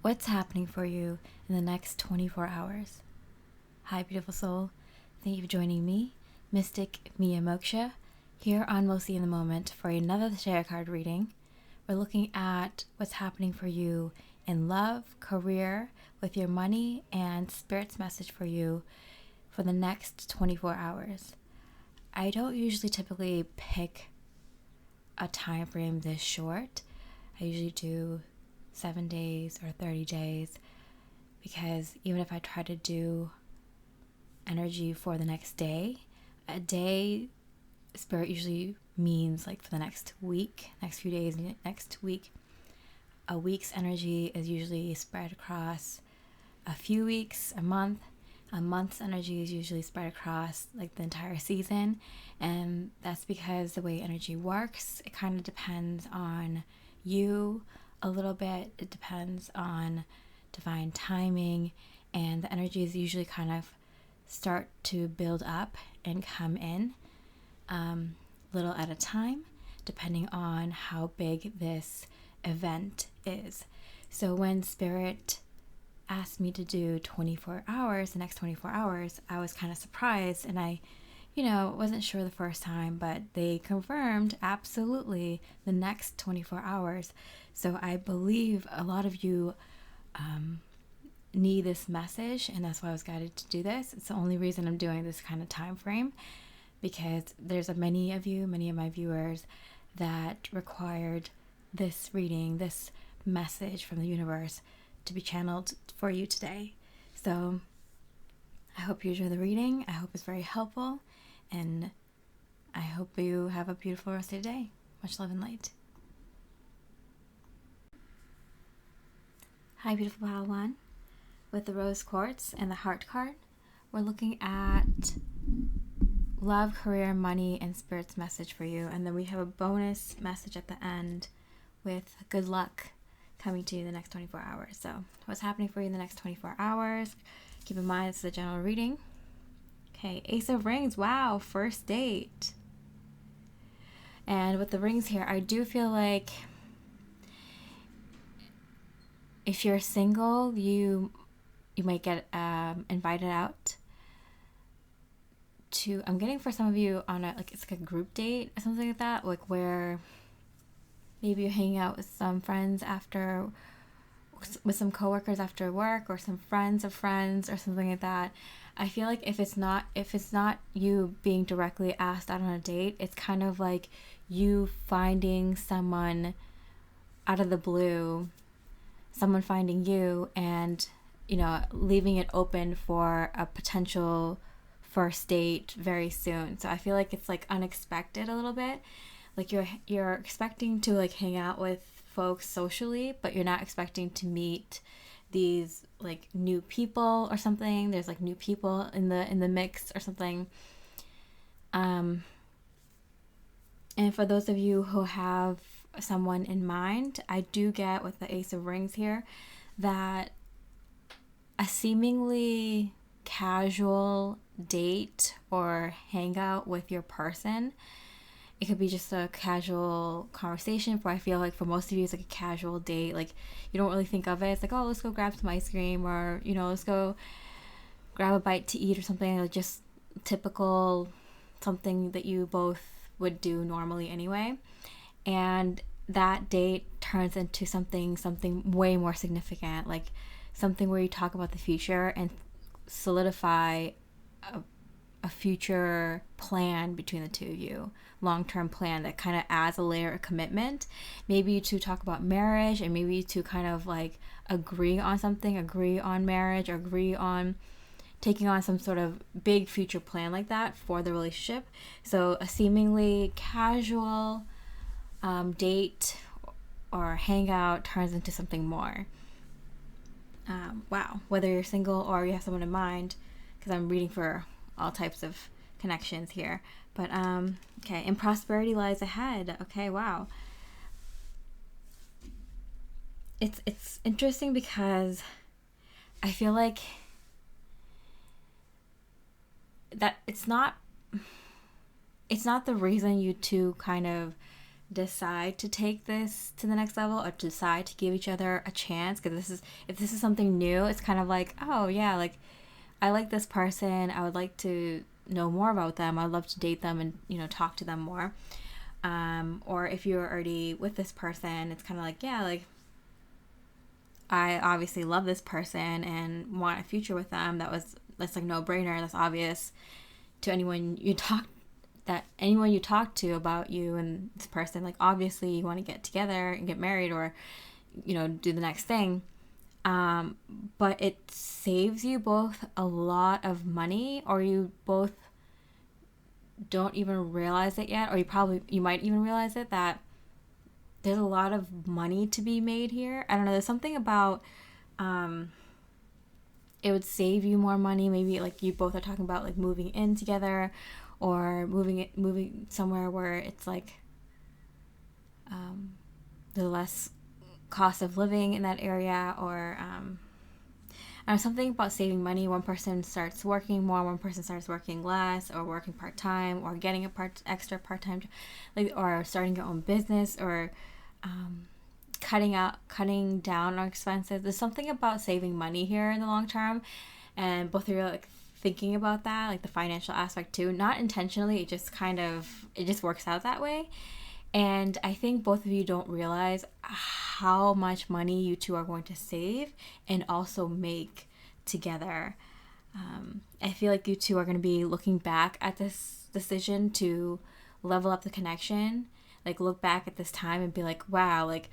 what's happening for you in the next 24 hours. Hi, beautiful soul. Thank you for joining me, Mystic Mia Moksha, here on Mostly in the Moment for another tarot card reading. We're looking at what's happening for you in love, career, with your money, and Spirit's message for you for the next 24 hours. I don't usually typically pick a time frame this short. I usually do 7 days or 30 days because even if I try to do energy for the next day, a day Spirit usually means like for the next week, next few days, next week. A week's energy is usually spread across a few weeks, a month. A month's energy is usually spread across like the entire season, and that's because the way energy works, it kind of depends on you a little bit. It depends on divine timing, and the energies usually kind of start to build up and come in little at a time, depending on how big this event is. So when Spirit asked me to do 24 hours, the next 24 hours, I was kind of surprised, and I wasn't sure the first time, but they confirmed absolutely the next 24 hours. So I believe a lot of you need this message, and that's why I was guided to do this. It's the only reason I'm doing this kind of time frame, because there's many of my viewers that required this reading, this message from the universe to be channeled for you today. So I hope you enjoy the reading. I hope it's very helpful, and I hope you have a beautiful rest of your day. Much love and light. Hi, beautiful Padawan. With the rose quartz and the heart card, we're looking at love, career, money, and Spirit's message for you. And then we have a bonus message at the end with good luck coming to you in the next 24 hours. So what's happening for you in the next 24 hours? Keep in mind, it's the general reading. Okay, Ace of Rings. Wow, first date. And with the rings here, I do feel like if you're single, you might get invited out to, I'm getting for some of you on it's like a group date or something like that, like where maybe you're hanging out with some friends with some coworkers after work, or some friends of friends or something like that. I feel like if it's not you being directly asked out on a date, it's kind of like you finding someone out of the blue, someone finding you, and leaving it open for a potential first date very soon. So I feel like it's like unexpected a little bit. Like you're expecting to like hang out with folks socially, but you're not expecting to meet these like new people or something. There's like new people in the mix or something. And for those of you who have someone in mind, I do get with the Ace of Rings here that a seemingly casual date or hangout with your person, it could be just a casual conversation. I feel like for most of you, it's like a casual date. Like you don't really think of it. It's like, oh, let's go grab some ice cream, or let's go grab a bite to eat or something. Like just typical, something that you both would do normally anyway. And that date turns into something way more significant, like something where you talk about the future and solidify a future plan between the two of you, long-term plan that kind of adds a layer of commitment. Maybe you two talk about marriage, and maybe you two kind of like agree on something, agree on marriage, or agree on taking on some sort of big future plan like that for the relationship. So a seemingly casual date or hangout turns into something more. Wow, whether you're single or you have someone in mind, because I'm reading for all types of connections here. But okay, and prosperity lies ahead. Okay, wow. It's interesting because I feel like that it's not the reason you two kind of decide to take this to the next level or decide to give each other a chance, because if this is something new, it's kind of like, oh yeah, like I like this person, I would like to know more about them, I'd love to date them and, you know, talk to them more. Or if you're already with this person, it's kind of like, yeah, like I obviously love this person and want a future with them. That's like no brainer. That's obvious to anyone you talk to about you and this person. Like obviously you want to get together and get married, or, you know, do the next thing. But it saves you both a lot of money, or you both don't even realize it yet, or you might even realize it, that there's a lot of money to be made here. I don't know, there's something about it would save you more money. Maybe like you both are talking about like moving in together, or moving somewhere where it's like the less cost of living in that area, or something about saving money. One person starts working more, one person starts working less, or working part-time, or getting extra part-time, like, or starting your own business, or cutting down on expenses. There's something about saving money here in the long term, and both of you are like thinking about that, like the financial aspect too, not intentionally, it just works out that way. And I think both of you don't realize how much money you two are going to save and also make together. I feel like you two are going to be looking back at this decision to level up the connection, like look back at this time and be like, wow, like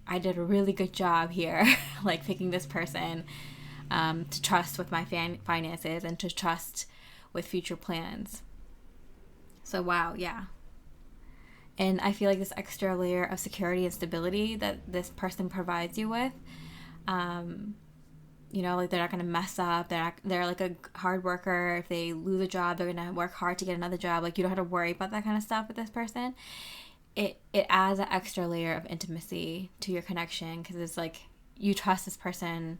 I did a really good job here, like picking this person to trust with my finances and to trust with future plans. So wow, yeah. And I feel like this extra layer of security and stability that this person provides you with, you know, like they're not going to mess up. They're like a hard worker. If they lose a job, they're going to work hard to get another job. Like you don't have to worry about that kind of stuff with this person. It adds an extra layer of intimacy to your connection, because it's like you trust this person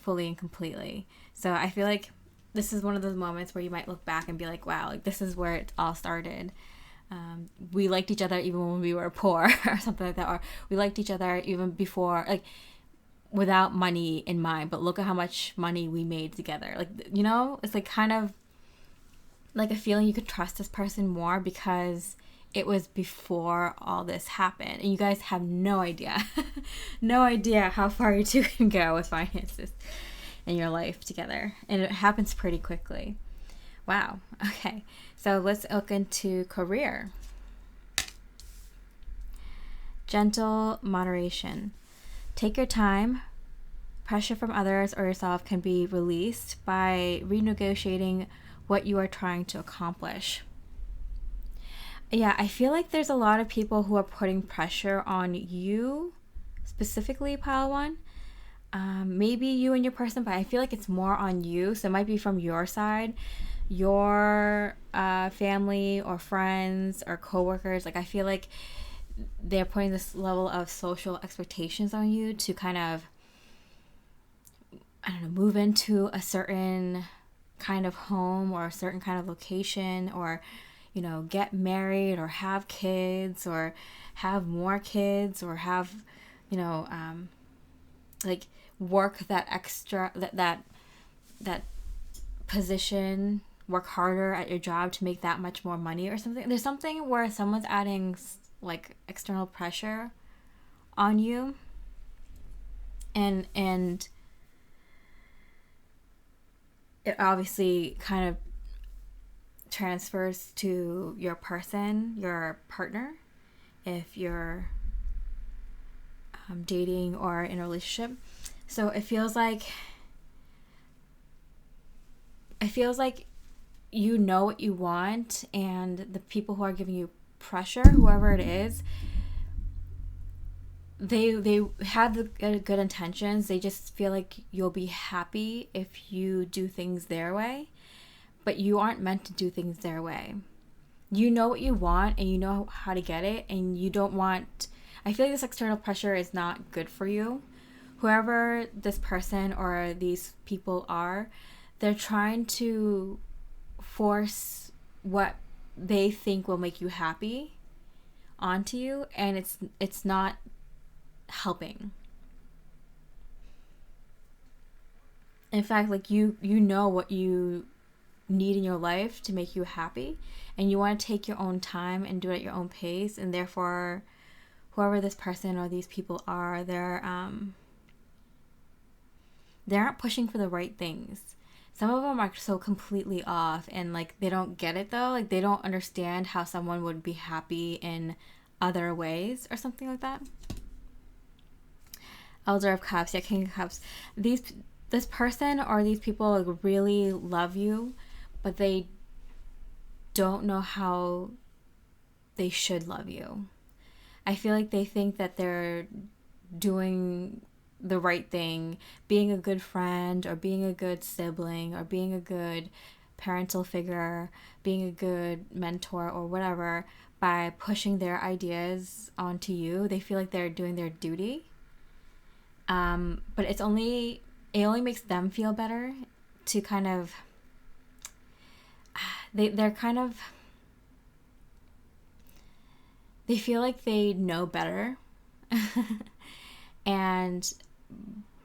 fully and completely. So I feel like this is one of those moments where you might look back and be like, wow, like this is where it all started. We liked each other even when we were poor or something like that, or we liked each other even before, like without money in mind, but look at how much money we made together. Like, you know, it's like kind of like a feeling you could trust this person more because it was before all this happened, and you guys have no idea no idea how far you two can go with finances in your life together, and it happens pretty quickly. Wow. Okay, so let's look into career. Gentle moderation. Take your time. Pressure from others or yourself can be released by renegotiating what you are trying to accomplish. Yeah, I feel like there's a lot of people who are putting pressure on you, specifically, pile one. Maybe you and your person, but I feel like it's more on you. So it might be from your side, your family or friends or coworkers. Like I feel like they're putting this level of social expectations on you to kind of, I don't know, move into a certain kind of home or a certain kind of location, or, you know, get married or have kids or have more kids, or have, you know, like work that extra, that position, work harder at your job to make that much more money or something. There's something where someone's adding like external pressure on you, and it obviously kind of transfers to your person, your partner, if you're dating or in a relationship. So it feels like you know what you want, and the people who are giving you pressure, whoever it is, they have the good intentions. They just feel like you'll be happy if you do things their way, but you aren't meant to do things their way. You know what you want and you know how to get it, and you don't want, I feel like this external pressure is not good for you. Whoever this person or these people are, they're trying to force what they think will make you happy onto you, and it's not helping. In fact, like you know what you need in your life to make you happy, and you want to take your own time and do it at your own pace, and therefore whoever this person or these people are, they aren't pushing for the right things. Some of them are so completely off, and like they don't get it though. Like they don't understand how someone would be happy in other ways or something like that. Elder of Cups, yeah, King of Cups. This person or these people like really love you, but they don't know how they should love you. I feel like they think that they're doing the right thing, being a good friend or being a good sibling or being a good parental figure, being a good mentor or whatever, by pushing their ideas onto you. They feel like they're doing their duty. But it only makes them feel better to kind of, they're kind of, they feel like they know better. And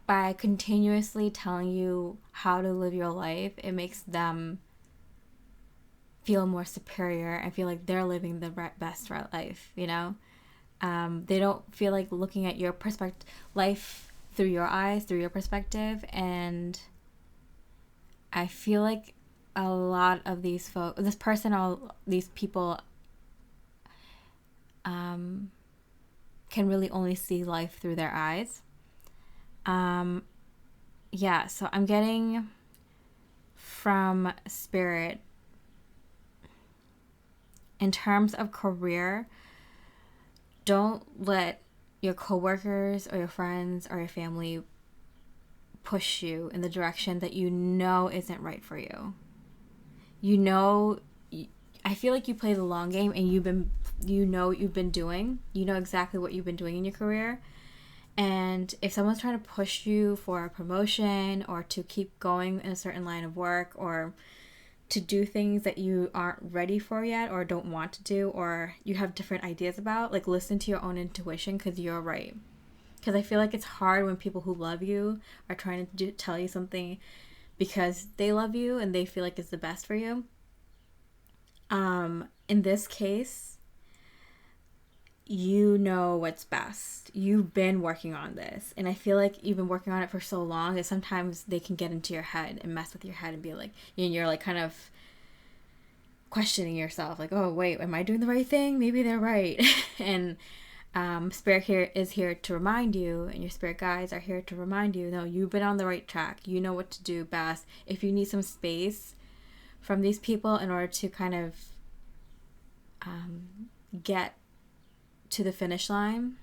by continuously telling you how to live your life, it makes them feel more superior and feel like they're living the best life, you know? They don't feel like looking at your life through your eyes, through your perspective. And I feel like a lot of these folks, this person, all these people, can really only see life through their eyes. Yeah, so I'm getting from Spirit, in terms of career, don't let your coworkers or your friends or your family push you in the direction that you know isn't right for you. You know, I feel like you play the long game, and you know what you've been doing. You know exactly what you've been doing in your career. And if someone's trying to push you for a promotion or to keep going in a certain line of work or to do things that you aren't ready for yet or don't want to do or you have different ideas about, like listen to your own intuition, because you're right. Because I feel like it's hard when people who love you are trying to tell you something because they love you and they feel like it's the best for you. In this case, you know what's best. You've been working on this. And I feel like you've been working on it for so long that sometimes they can get into your head and mess with your head and be like, and you're like kind of questioning yourself. Like, oh, wait, am I doing the right thing? Maybe they're right. And Spirit here is here to remind you, and your spirit guides are here to remind you, no, you've been on the right track. You know what to do best. If you need some space from these people in order to kind of get to the finish line,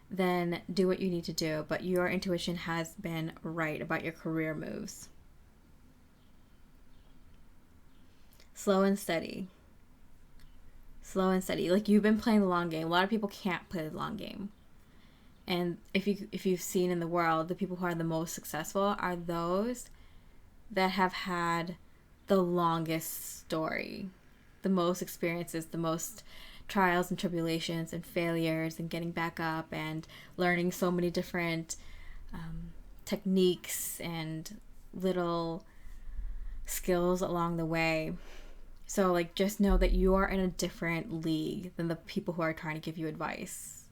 then do what you need to do. But your intuition has been right about your career moves. Slow and steady. Slow and steady. Like, you've been playing the long game. A lot of people can't play the long game. And if you've seen in the world, the people who are the most successful are those that have had the longest story, the most experiences, the most trials and tribulations and failures and getting back up and learning so many different techniques and little skills along the way. So like, just know that you are in a different league than the people who are trying to give you advice.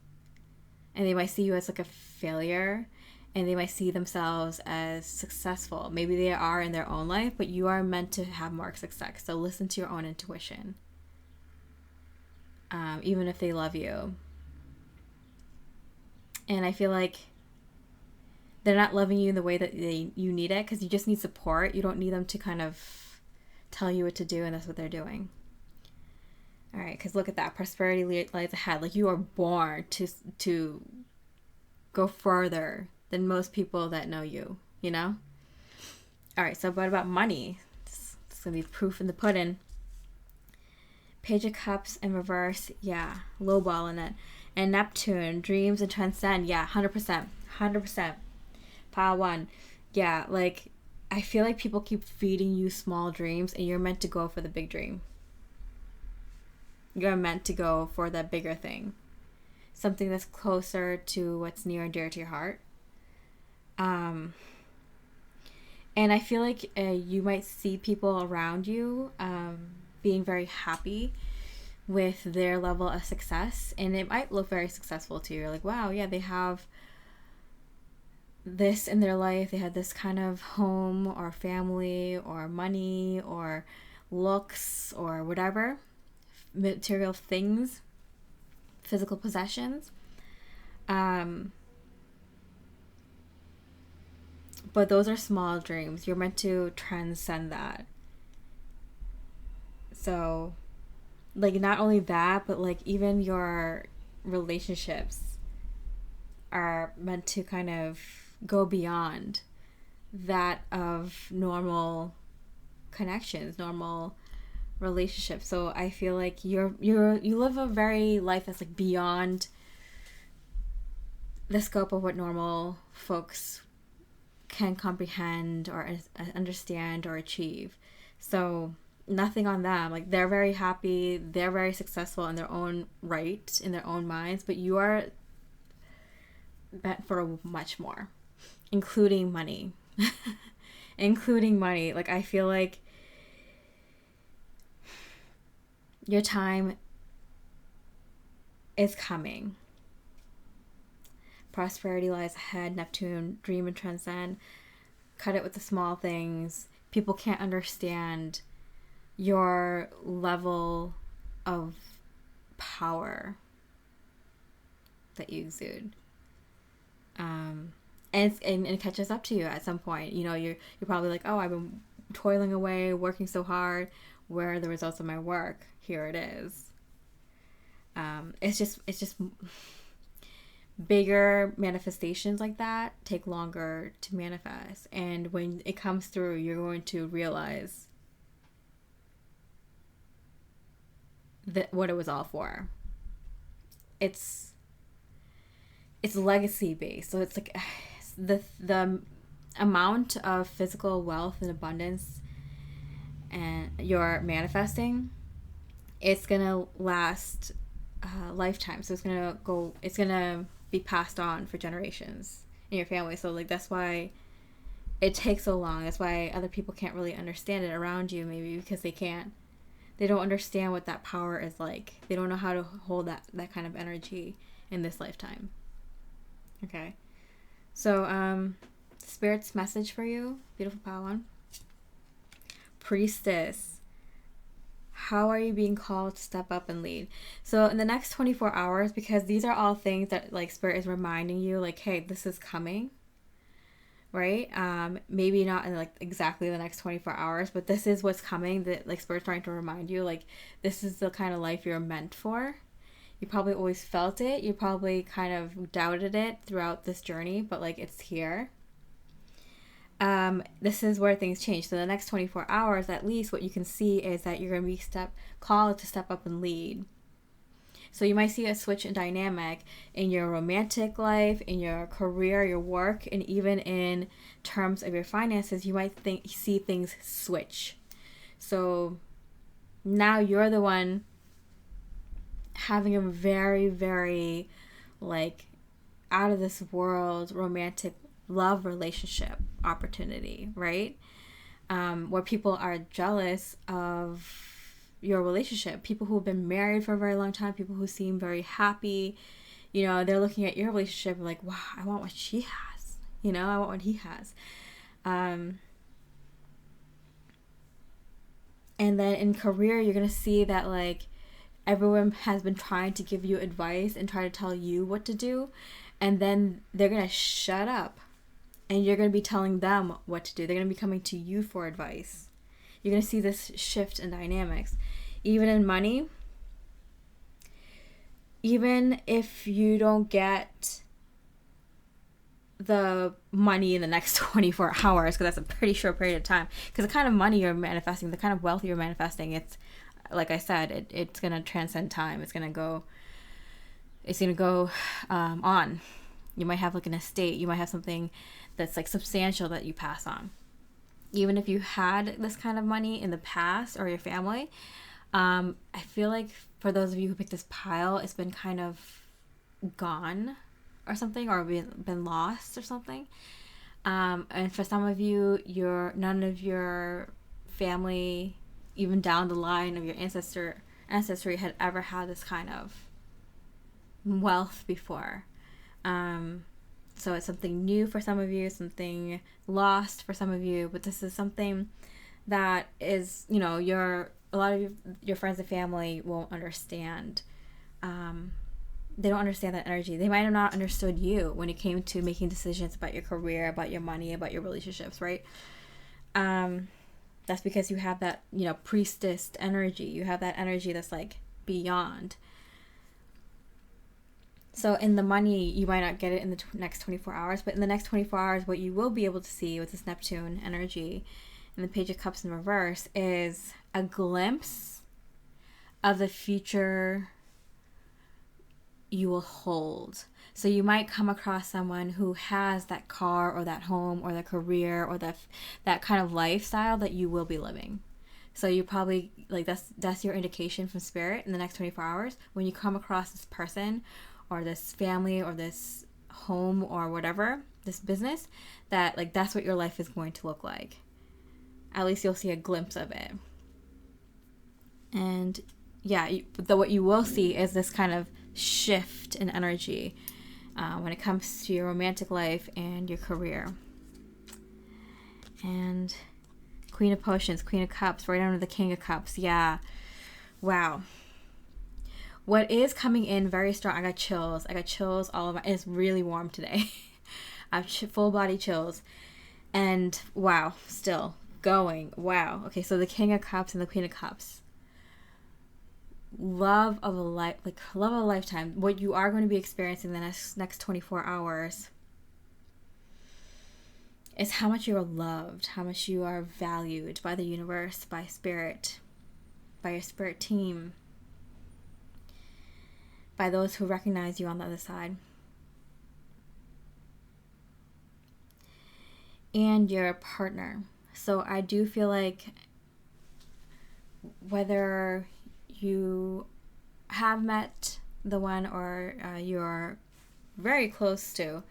And they might see you as like a failure, and they might see themselves as successful. Maybe they are in their own life, but you are meant to have more success. So listen to your own intuition. Even if they love you. And I feel like they're not loving you in the way that you need it, because you just need support. You don't need them to kind of tell you what to do, and that's what they're doing. All right, because look at that. Prosperity lies ahead. Like, you are born to go further than most people that know you, you know? All right, so what about money? It's going to be proof in the pudding. Page of Cups in reverse, yeah, low ball in it. And Neptune, dreams and transcend, yeah, 100%. Pile 1, yeah, like, I feel like people keep feeding you small dreams, and you're meant to go for the big dream. you're meant to go for that bigger thing, something that's closer to what's near and dear to your heart. And I feel like you might see people around you being very happy with their level of success, and it might look very successful to you. You're like, wow, yeah, they have this in their life. They had this kind of home or family or money or looks or whatever, material things, physical possessions. But those are small dreams. You're meant to transcend that. So, like, not only that, but like even your relationships are meant to kind of go beyond that of normal connections, normal relationships. So I feel like you live a very life that's like beyond the scope of what normal folks can comprehend or understand or achieve. So nothing on them. Like, they're very happy, they're very successful in their own right, in their own minds, but you are meant for much more, including money. Including money. Like, I feel like your time is coming. Prosperity lies ahead. Neptune, dream and transcend. Cut it with the small things. People can't understand your level of power that you exude. And it catches up to you at some point. You know, you're probably like, oh, I've been toiling away, working so hard. Where are the results of my work? Here it is. It's just bigger manifestations like that take longer to manifest. And when it comes through, you're going to realize that what it was all for. It's legacy based. So it's like the amount of physical wealth and abundance and you're manifesting, it's gonna last a lifetime. So it's gonna be passed on for generations in your family. So like that's why it takes so long. That's why other people can't really understand it around you, maybe because they don't understand what that power is like. They don't know how to hold that kind of energy in this lifetime. Okay. So Spirit's message for you, beautiful Padawan. Priestess, how are you being called to step up and lead? So in the next 24 hours, because these are all things that like Spirit is reminding you, like, hey, this is coming, right? Maybe not in like exactly the next 24 hours, but this is what's coming, that like Spirit's trying to remind you, like, this is the kind of life you're meant for. You probably always felt it. You probably kind of doubted it throughout this journey, but like it's here. This is where things change. So the next 24 hours, at least what you can see is that you're going to be called to step up and lead. So you might see a switch in dynamic in your romantic life, in your career, your work, and even in terms of your finances. You might see things switch. So now you're the one having a very, very like out of this world romantic love relationship opportunity, right? Where people are jealous of your relationship. People who have been married for a very long time, people who seem very happy, you know, they're looking at your relationship like, wow, I want what she has, you know, I want what he has. And then in career, you're going to see that like everyone has been trying to give you advice and try to tell you what to do, and then they're going to shut up and you're going to be telling them what to do. They're going to be coming to you for advice. You're going to see this shift in dynamics. Even in money, even if you don't get the money in the next 24 hours, because that's a pretty short period of time, because the kind of money you're manifesting, the kind of wealth you're manifesting, it's, like I said, it's going to transcend time. It's going to go on. You might have like an estate. You might have something that's like substantial that you pass on. Even if you had this kind of money in the past or your family, I feel like for those of you who picked this pile, it's been kind of gone or something, or been lost or something. And for some of you, none of your family, even down the line of your ancestry, had ever had this kind of wealth before. So it's something new for some of you, something lost for some of you, but this is something that is, a lot of your friends and family won't understand. They don't understand that energy. They might have not understood you when it came to making decisions about your career, about your money, about your relationships, right? That's because you have that, priestess energy. You have that energy that's like beyond. So in the money, you might not get it in the next 24 hours, but in the next 24 hours, what you will be able to see with this Neptune energy and the Page of Cups in reverse is a glimpse of the future you will hold. So you might come across someone who has that car or that home or that career or that kind of lifestyle that you will be living. So you probably, like, that's your indication from spirit in the next 24 hours when you come across this person or this family or this home or whatever, this business, that like that's what your life is going to look like. At least you'll see a glimpse of it. And yeah, what you will see is this kind of shift in energy when it comes to your romantic life and your career. And Queen of Potions, Queen of Cups, right under the King of Cups. Yeah. Wow. What is coming in very strong, I got chills all over. It's really warm today. I have full body chills. And wow, still going. Wow. Okay, so the King of Cups and the Queen of Cups. Love of a lifetime. What you are going to be experiencing the next 24 hours is how much you are loved, how much you are valued by the universe, by spirit, by your spirit team, by those who recognize you on the other side. And your partner. So I do feel like whether you have met the one or you're very close to,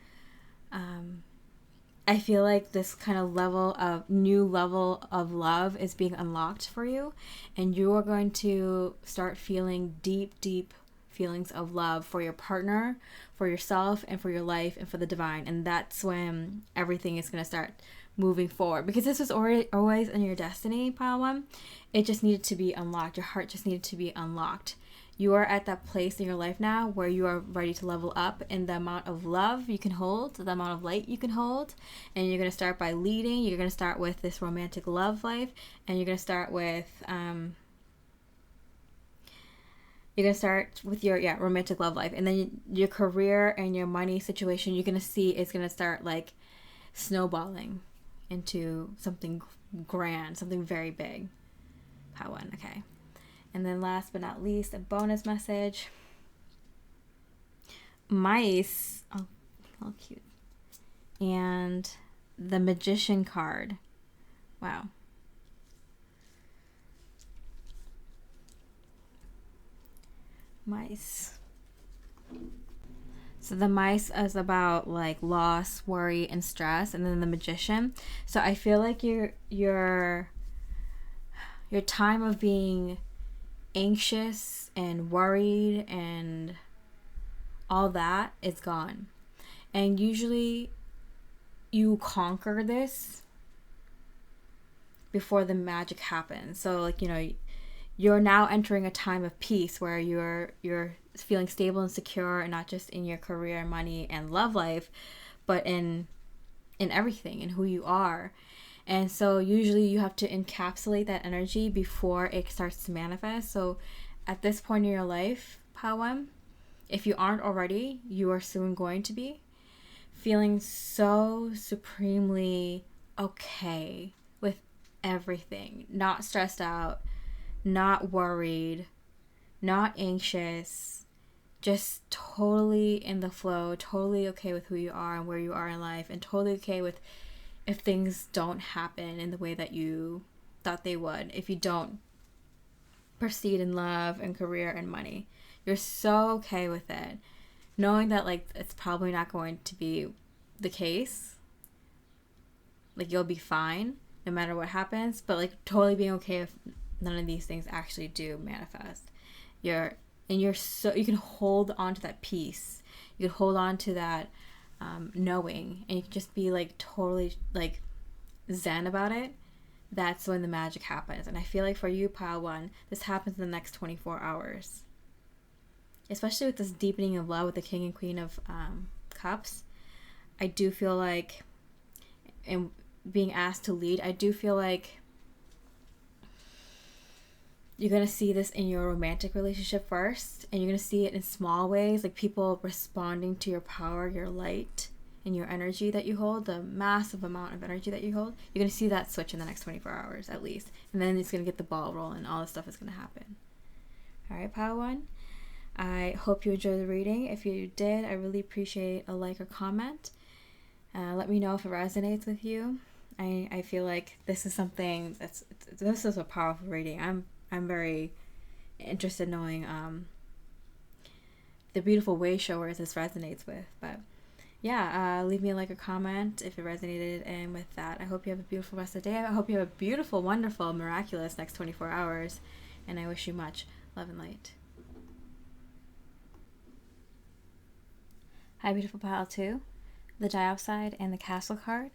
I feel like this kind of new level of love is being unlocked for you, and you are going to start feeling deep feelings of love for your partner, for yourself, and for your life, and for the divine. And that's when everything is going to start moving forward, because this was always in your destiny, pile one. It just needed to be unlocked. Your heart just needed to be unlocked. You are at that place in your life now where you are ready to level up in the amount of love you can hold, the amount of light you can hold. And you're going to start by leading. You're going to start with this romantic love life, and you're going to start with your romantic love life. And then your career and your money situation, you're going to see it's going to start like snowballing into something grand, something very big. Part one, okay. And then last but not least, a bonus message. Mice, oh cute. And the Magician card. Wow. Mice. So the mice is about like loss, worry, and stress, and then the Magician. So I feel like your time of being anxious and worried and all that is gone. And usually you conquer this before the magic happens. So like, you're now entering a time of peace where you're feeling stable and secure, and not just in your career, money, and love life, but in everything, in who you are. And so usually you have to encapsulate that energy before it starts to manifest. So at this point in your life, Pawam, if you aren't already, you are soon going to be feeling so supremely okay with everything. Not stressed out, not worried, not anxious, just totally in the flow, totally okay with who you are and where you are in life, and totally okay with if things don't happen in the way that you thought they would, if you don't proceed in love and career and money. You're so okay with it, knowing that like it's probably not going to be the case. Like you'll be fine no matter what happens, but like totally being okay if none of these things actually do manifest. You're so, you can hold on to that peace. You can hold on to that knowing, and you can just be like totally like zen about it. That's when the magic happens. And I feel like for you, pile one, this happens in the next 24 hours. Especially with this deepening of love with the King and Queen of Cups. I do feel like, and being asked to lead, I do feel like you're going to see this in your romantic relationship first. And you're going to see it in small ways, like people responding to your power, your light, and your energy that you hold, the massive amount of energy that you hold. You're going to see that switch in the next 24 hours at least. And then it's going to get the ball rolling. All this stuff is going to happen. All right, pile one. I hope you enjoyed the reading. If you did, I really appreciate a like or comment. Let me know if it resonates with you. I feel like this is something this is a powerful reading. I'm very interested in knowing the beautiful way showers this resonates with. But yeah, leave me a like or comment if it resonated. And with that, I hope you have a beautiful rest of the day. I hope you have a beautiful, wonderful, miraculous next 24 hours. And I wish you much love and light. Hi, beautiful pile 2, the Diopside and the Castle card.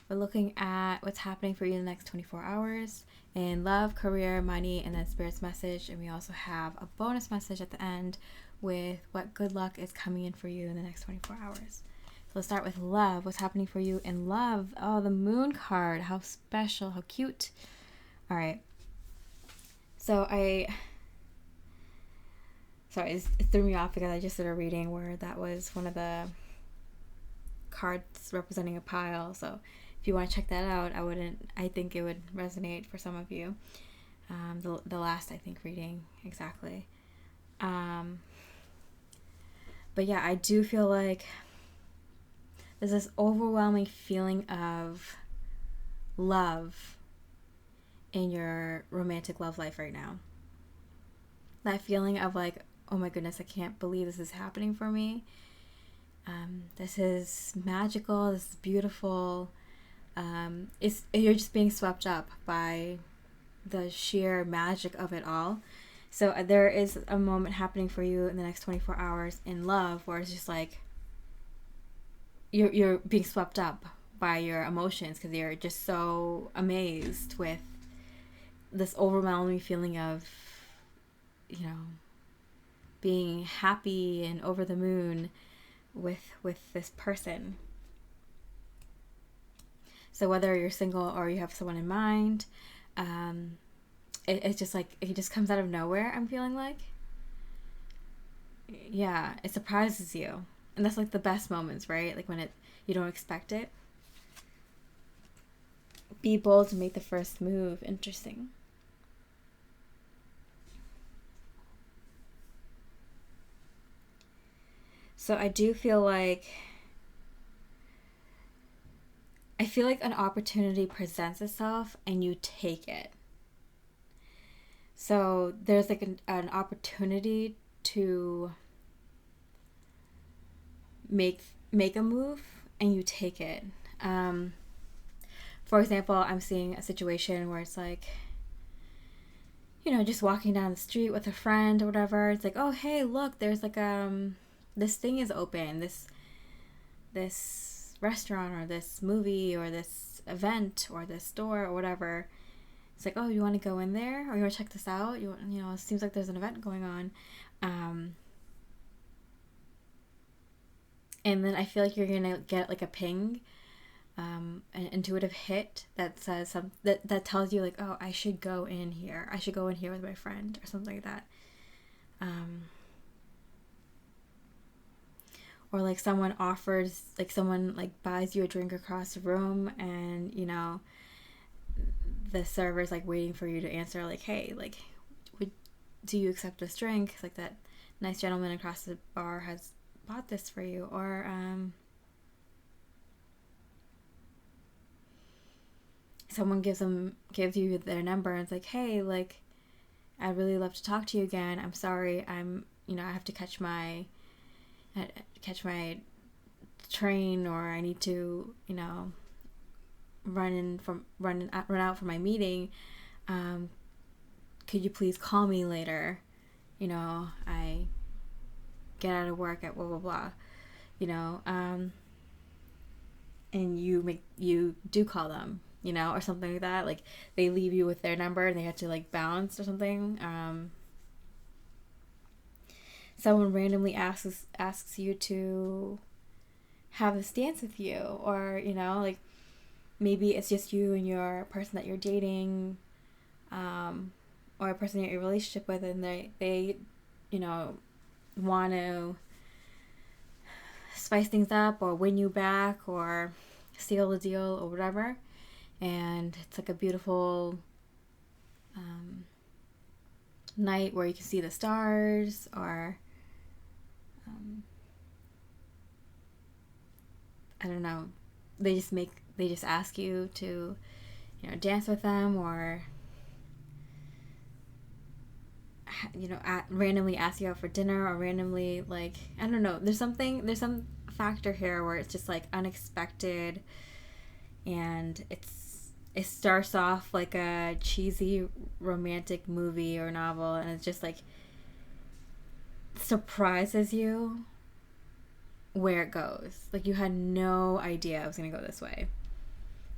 We're looking at what's happening for you in the next 24 hours in love, career, money, and then Spirit's message. And we also have a bonus message at the end with what good luck is coming in for you in the next 24 hours. So let's start with love. What's happening for you in love? Oh, the Moon card. How special. How cute. All right. So Sorry, it threw me off because I just did a reading where that was one of the cards representing a pile. So if you want to check that out, I think it would resonate for some of you. The last, I think, reading, exactly. But yeah, I do feel like there's this overwhelming feeling of love in your romantic love life right now. That feeling of like, oh my goodness, I can't believe this is happening for me. This is magical. This is beautiful. You're just being swept up by the sheer magic of it all. So there is a moment happening for you in the next 24 hours in love where it's just like you're being swept up by your emotions because you're just so amazed with this overwhelming feeling of, being happy and over the moon with this person. So whether you're single or you have someone in mind, it's just like it just comes out of nowhere. I'm feeling like, yeah, it surprises you, and that's like the best moments, right? Like when you don't expect it. Be bold to make the first move. Interesting. So I do feel like an opportunity presents itself and you take it. So there's like an opportunity to make a move and you take it. For example, I'm seeing a situation where it's like, just walking down the street with a friend or whatever. It's like, oh, hey, look, there's like this thing is open, this restaurant or this movie or this event or this store or whatever. It's like, oh, you want to go in there or you want to check this out? It seems like there's an event going on. And then I feel like you're gonna get like a ping, an intuitive hit that says that tells you like, oh, I should go in here. I should go in here with my friend or something like that. Or like someone buys you a drink across the room and, the server's like waiting for you to answer like, hey, like, do you accept this drink? It's like that nice gentleman across the bar has bought this for you. Or someone gives you their number and it's like, hey, like, I'd really love to talk to you again. I'm sorry. I have to catch my train, or I need to, run out for my meeting. Could you please call me later? I get out of work at blah blah blah. And you do call them, or something like that. Like they leave you with their number and they have to like bounce or something. Someone randomly asks you to have this dance with you, or like maybe it's just you and your person that you're dating, or a person you're in a relationship with, and they want to spice things up or win you back or seal the deal or whatever. And it's like a beautiful night where you can see the stars, or I don't know, they just ask you to dance with them, or randomly ask you out for dinner, or randomly, like, I don't know, there's some factor here where it's just like unexpected, and it starts off like a cheesy romantic movie or novel, and it's just like surprises you where it goes. Like you had no idea it was going to go this way,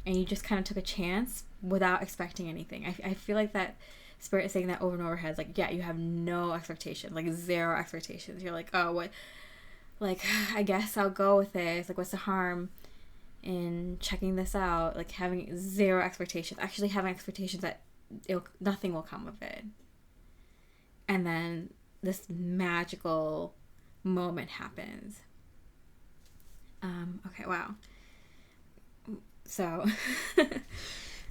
and you just kind of took a chance without expecting anything. I feel like that Spirit is saying that over and over again. Like, yeah, you have no expectations, like zero expectations. You're like, oh, what, like, I guess I'll go with this. Like, what's the harm in checking this out? Like, having zero expectations, actually having expectations that nothing will come of it. And then this magical moment happens. Okay, wow. So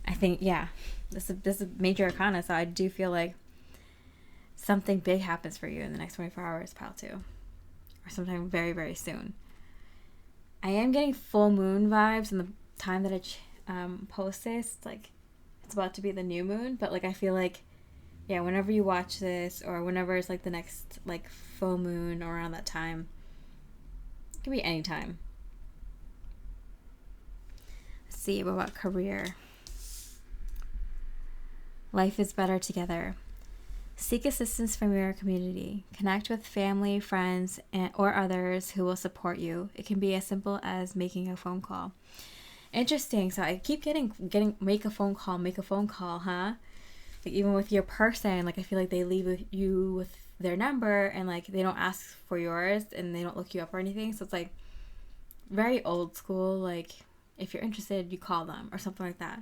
I think, yeah, this is major arcana, so I do feel like something big happens for you in the next 24 hours, pile 2, or sometime very, very soon. I am getting full moon vibes in the time that I post this. Like, it's about to be the new moon, but like I feel like, yeah, whenever you watch this, or whenever it's like the next like full moon or around that time, it can be any time. Let's see, what about career? Life is better together. Seek assistance from your community. Connect with family, friends, or others who will support you. It can be as simple as making a phone call. Interesting. So I keep getting make a phone call, huh? Like even with your person, like I feel like they leave you with their number, and like they don't ask for yours, and they don't look you up or anything. So it's like very old school. Like if you're interested, you call them or something like that.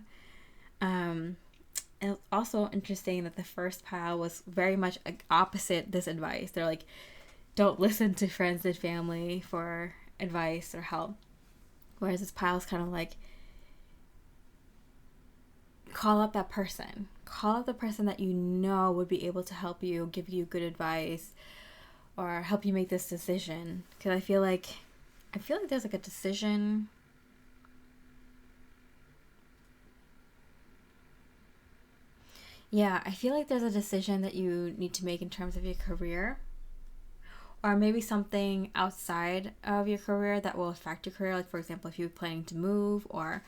And it's also interesting that the first pile was very much opposite this advice. They're like, don't listen to friends and family for advice or help. Whereas this pile is kind of like, call up that person. Call up the person that you know would be able to help you, give you good advice, or help you make this decision. Because I feel like there's like a decision. Yeah, I feel like there's a decision that you need to make in terms of your career, or maybe something outside of your career that will affect your career. Like, for example, if you're planning to move, or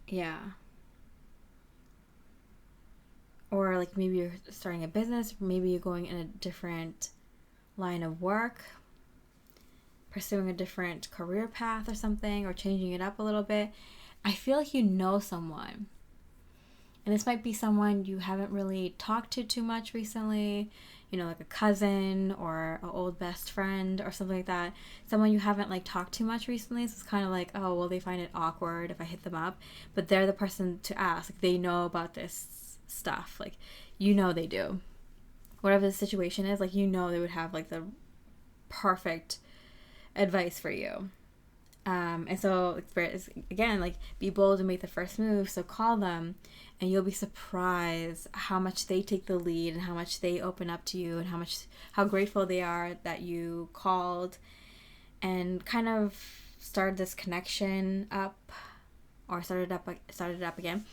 yeah, or like maybe you're starting a business, maybe you're going in a different line of work, pursuing a different career path or something, or changing it up a little bit. I feel like you know someone, and this might be someone you haven't really talked to too much recently, like a cousin or an old best friend or something like that. Someone you haven't like talked too much recently, so it's kind of like, oh, well, they find it awkward if I hit them up, but they're the person to ask. Like, they know about this stuff, like, they do. Whatever the situation is, like, they would have like the perfect advice for you. And so again, like, be bold and make the first move. So call them, and you'll be surprised how much they take the lead, and how much they open up to you, and how grateful they are that you called and kind of started this connection up. or started it up again.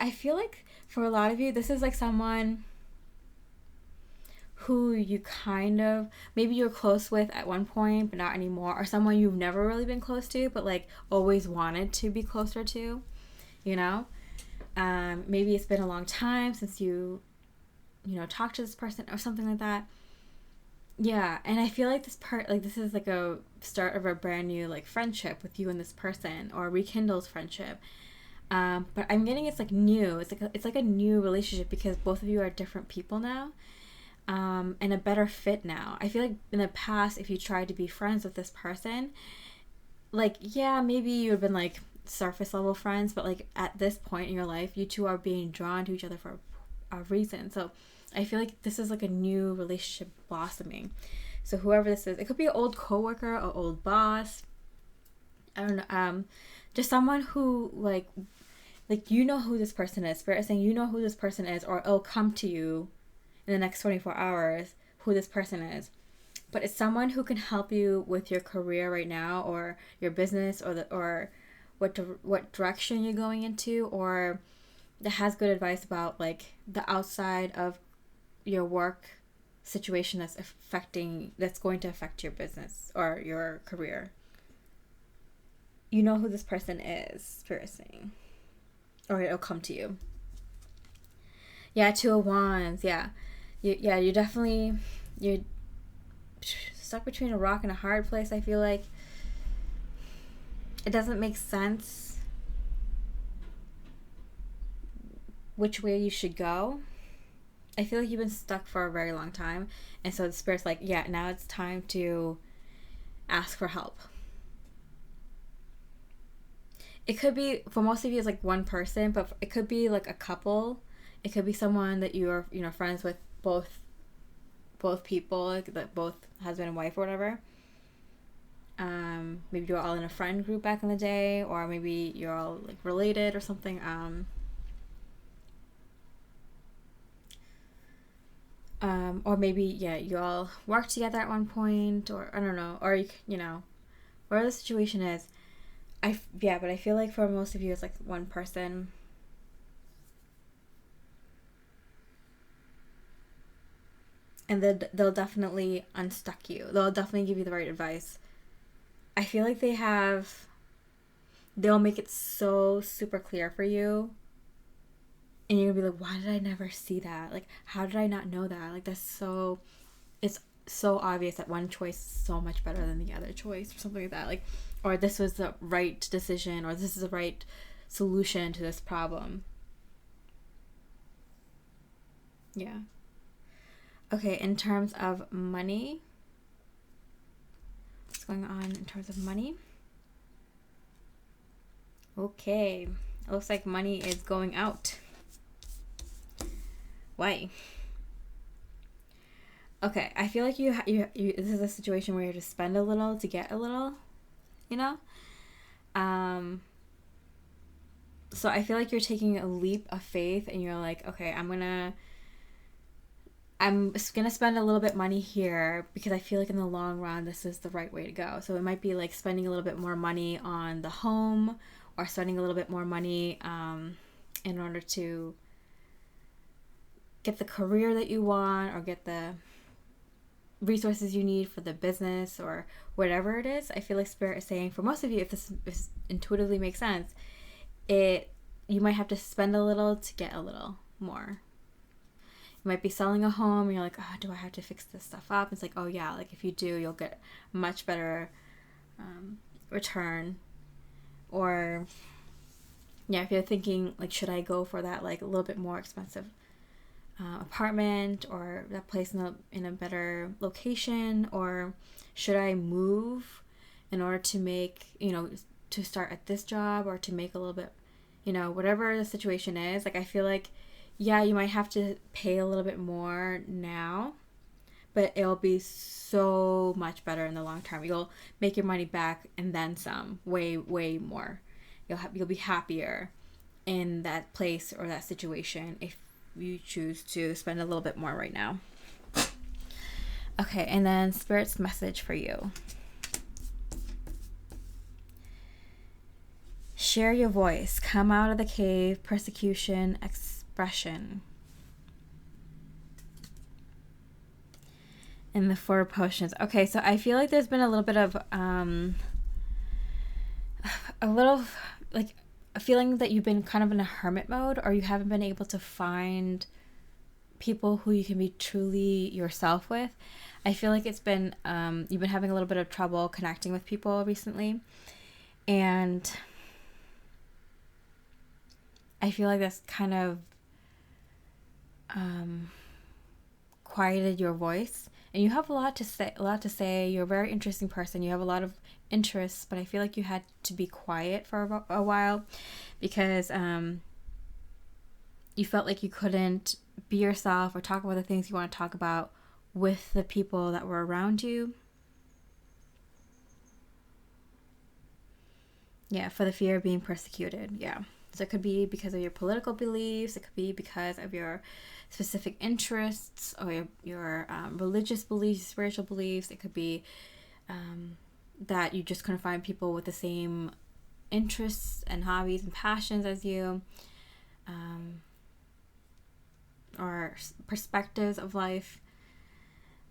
I feel like for a lot of you, this is like someone who you kind of, maybe you're close with at one point but not anymore, or someone you've never really been close to but like always wanted to be closer to, you know. Maybe it's been a long time since you talked to this person or something like that. Yeah, and I feel like this is like a start of a brand new like friendship with you and this person, or rekindles friendship. But I'm getting it's like new. It's like a new relationship because both of you are different people now. And a better fit now. I feel like in the past, if you tried to be friends with this person, like, yeah, maybe you would have been like surface level friends, but like at this point in your life, you two are being drawn to each other for a reason. So I feel like this is like a new relationship blossoming. So whoever this is, it could be an old coworker, or old boss. I don't know. Just someone who like you know who this person is. Spirit is saying you know who this person is, or it'll come to you in the next 24 hours who this person is. But it's someone who can help you with your career right now, or your business, or what direction you're going into, or that has good advice about like the outside of your work situation that's going to affect your business or your career. You know who this person is, Spirit is saying, or it'll come to you. Yeah, Two of Wands. Yeah. You're stuck between a rock and a hard place. I feel like it doesn't make sense which way you should go. I feel like you've been stuck for a very long time, and so the Spirit's like, yeah, now it's time to ask for help. It could be, for most of you, it's like one person, but it could be like a couple. It could be someone that you're friends with, both people, like both husband and wife or whatever. Maybe you're all in a friend group back in the day, or maybe you're all like related or something. Or maybe you all worked together at one point, or I don't know, or whatever the situation is. But I feel like for most of you it's like one person. And they'll definitely unstuck you. They'll definitely give you the right advice. I feel like they'll make it so super clear for you. And you're going to be like, why did I never see that? Like, how did I not know that? Like, it's so obvious that one choice is so much better than the other choice, or something like that. Like, or this was the right decision, or this is the right solution to this problem. Yeah. Okay, in terms of money, what's going on in terms of money? Okay, it looks like money is going out. Why? Okay, I feel like you this is a situation where you have to spend a little to get a little, So I feel like you're taking a leap of faith, and you're like, okay, I'm gonna spend a little bit money here because I feel like in the long run this is the right way to go. So it might be like spending a little bit more money on the home, or spending a little bit more money in order to get the career that you want, or get the resources you need for the business, or whatever it is. I feel like Spirit is saying for most of you, if this intuitively makes sense, you might have to spend a little to get a little more. You might be selling a home and you're like, oh, do I have to fix this stuff up? It's like, oh yeah, like if you do, you'll get much better return. Or if you're thinking like, should I go for that like a little bit more expensive apartment, or that place in a better location, or should I move in order to make, to start at this job, or to make a little bit, whatever the situation is. Like I feel like, yeah, you might have to pay a little bit more now, but it'll be so much better in the long term. You'll make your money back and then some, way, way more. You'll be happier in that place or that situation if you choose to spend a little bit more right now. Okay, and then Spirit's message for you. Share your voice. Come out of the cave. Persecution. Expression. And the 4 potions. Okay, so I feel like there's been a little bit of a feeling that you've been kind of in a hermit mode, or you haven't been able to find people who you can be truly yourself with. I feel like it's been you've been having a little bit of trouble connecting with people recently, and I feel like that's kind of quieted your voice. And you have a lot to say. You're a very interesting person. You have a lot of interests, but I feel like you had to be quiet for a while because you felt like you couldn't be yourself or talk about the things you want to talk about with the people that were around you. Yeah, for the fear of being persecuted. Yeah. So it could be because of your political beliefs. It could be because of your specific interests or your religious beliefs, spiritual beliefs. It could be that you just couldn't find people with the same interests and hobbies and passions as you, or perspectives of life.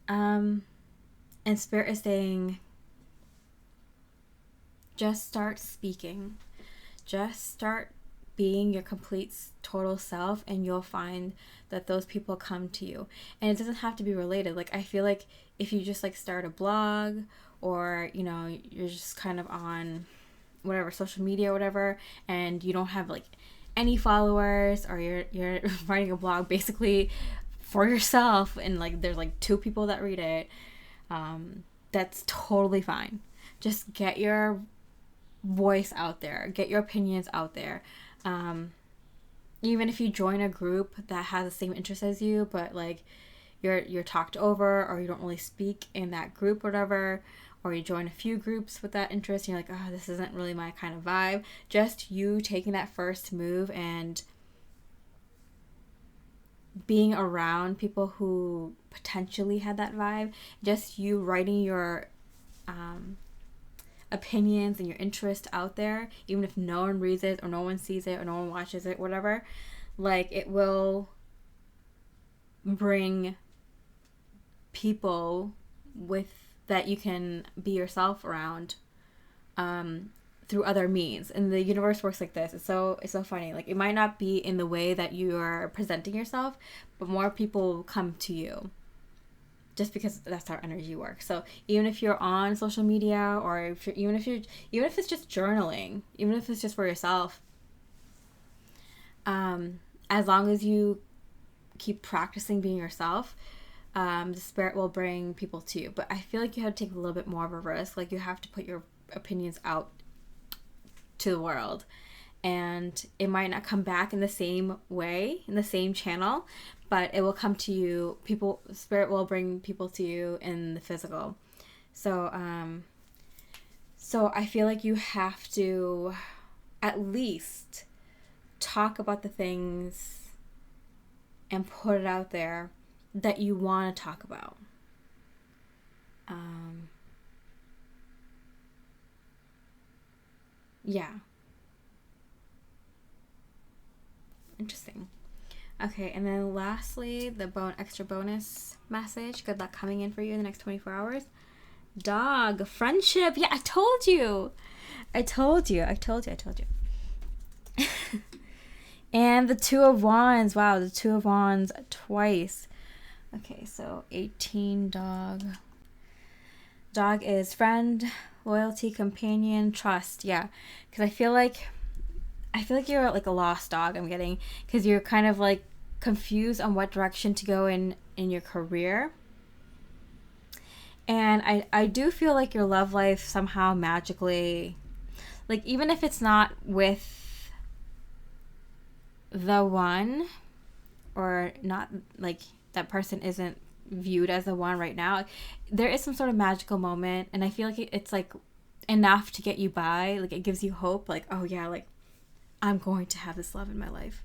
And Spirit is saying, just start speaking. Just start being your complete total self, and you'll find that those people come to you. And it doesn't have to be related. Like, I feel like if you just like start a blog, or you know, you're just kind of on whatever social media or whatever, and you don't have like any followers, or you're writing a blog basically for yourself, and like there's like 2 people that read it, that's totally fine. Just get your voice out there, get your opinions out there. Even if you join a group that has the same interests as you, but like you're talked over, or you don't really speak in that group, whatever, or you join a few groups with that interest, and you're like, oh, this isn't really my kind of vibe. Just you taking that first move and being around people who potentially had that vibe, just you writing your opinions and your interest out there, even if no one reads it or no one sees it or no one watches it, whatever, like it will bring people with that you can be yourself around through other means. And the universe works like this. It's so funny. Like, it might not be in the way that you are presenting yourself, but more people will come to you, just because that's how energy works. So even if you're on social media, or even if it's just journaling, even if it's just for yourself, as long as you keep practicing being yourself, the Spirit will bring people to you. But I feel like you have to take a little bit more of a risk. Like, you have to put your opinions out to the world, and it might not come back in the same way, in the same channel, but it will come to you. Spirit will bring people to you in the physical. So I feel like you have to at least talk about the things and put it out there that you want to talk about. Yeah. Interesting. Okay, and then lastly, the extra bonus message. Good luck coming in for you in the next 24 hours. Dog, friendship. Yeah, I told you. And the 2 of Wands. Wow, the 2 of Wands twice. Okay, so 18, dog. Dog is friend, loyalty, companion, trust. Yeah, because I feel like you're like a lost dog, I'm getting, because you're kind of like confused on what direction to go in your career. And I do feel like your love life somehow magically, like, even if it's not with the one, or not, like that person isn't viewed as the one right now, there is some sort of magical moment, and I feel like it's like enough to get you by. Like, it gives you hope, like, oh yeah, like I'm going to have this love in my life.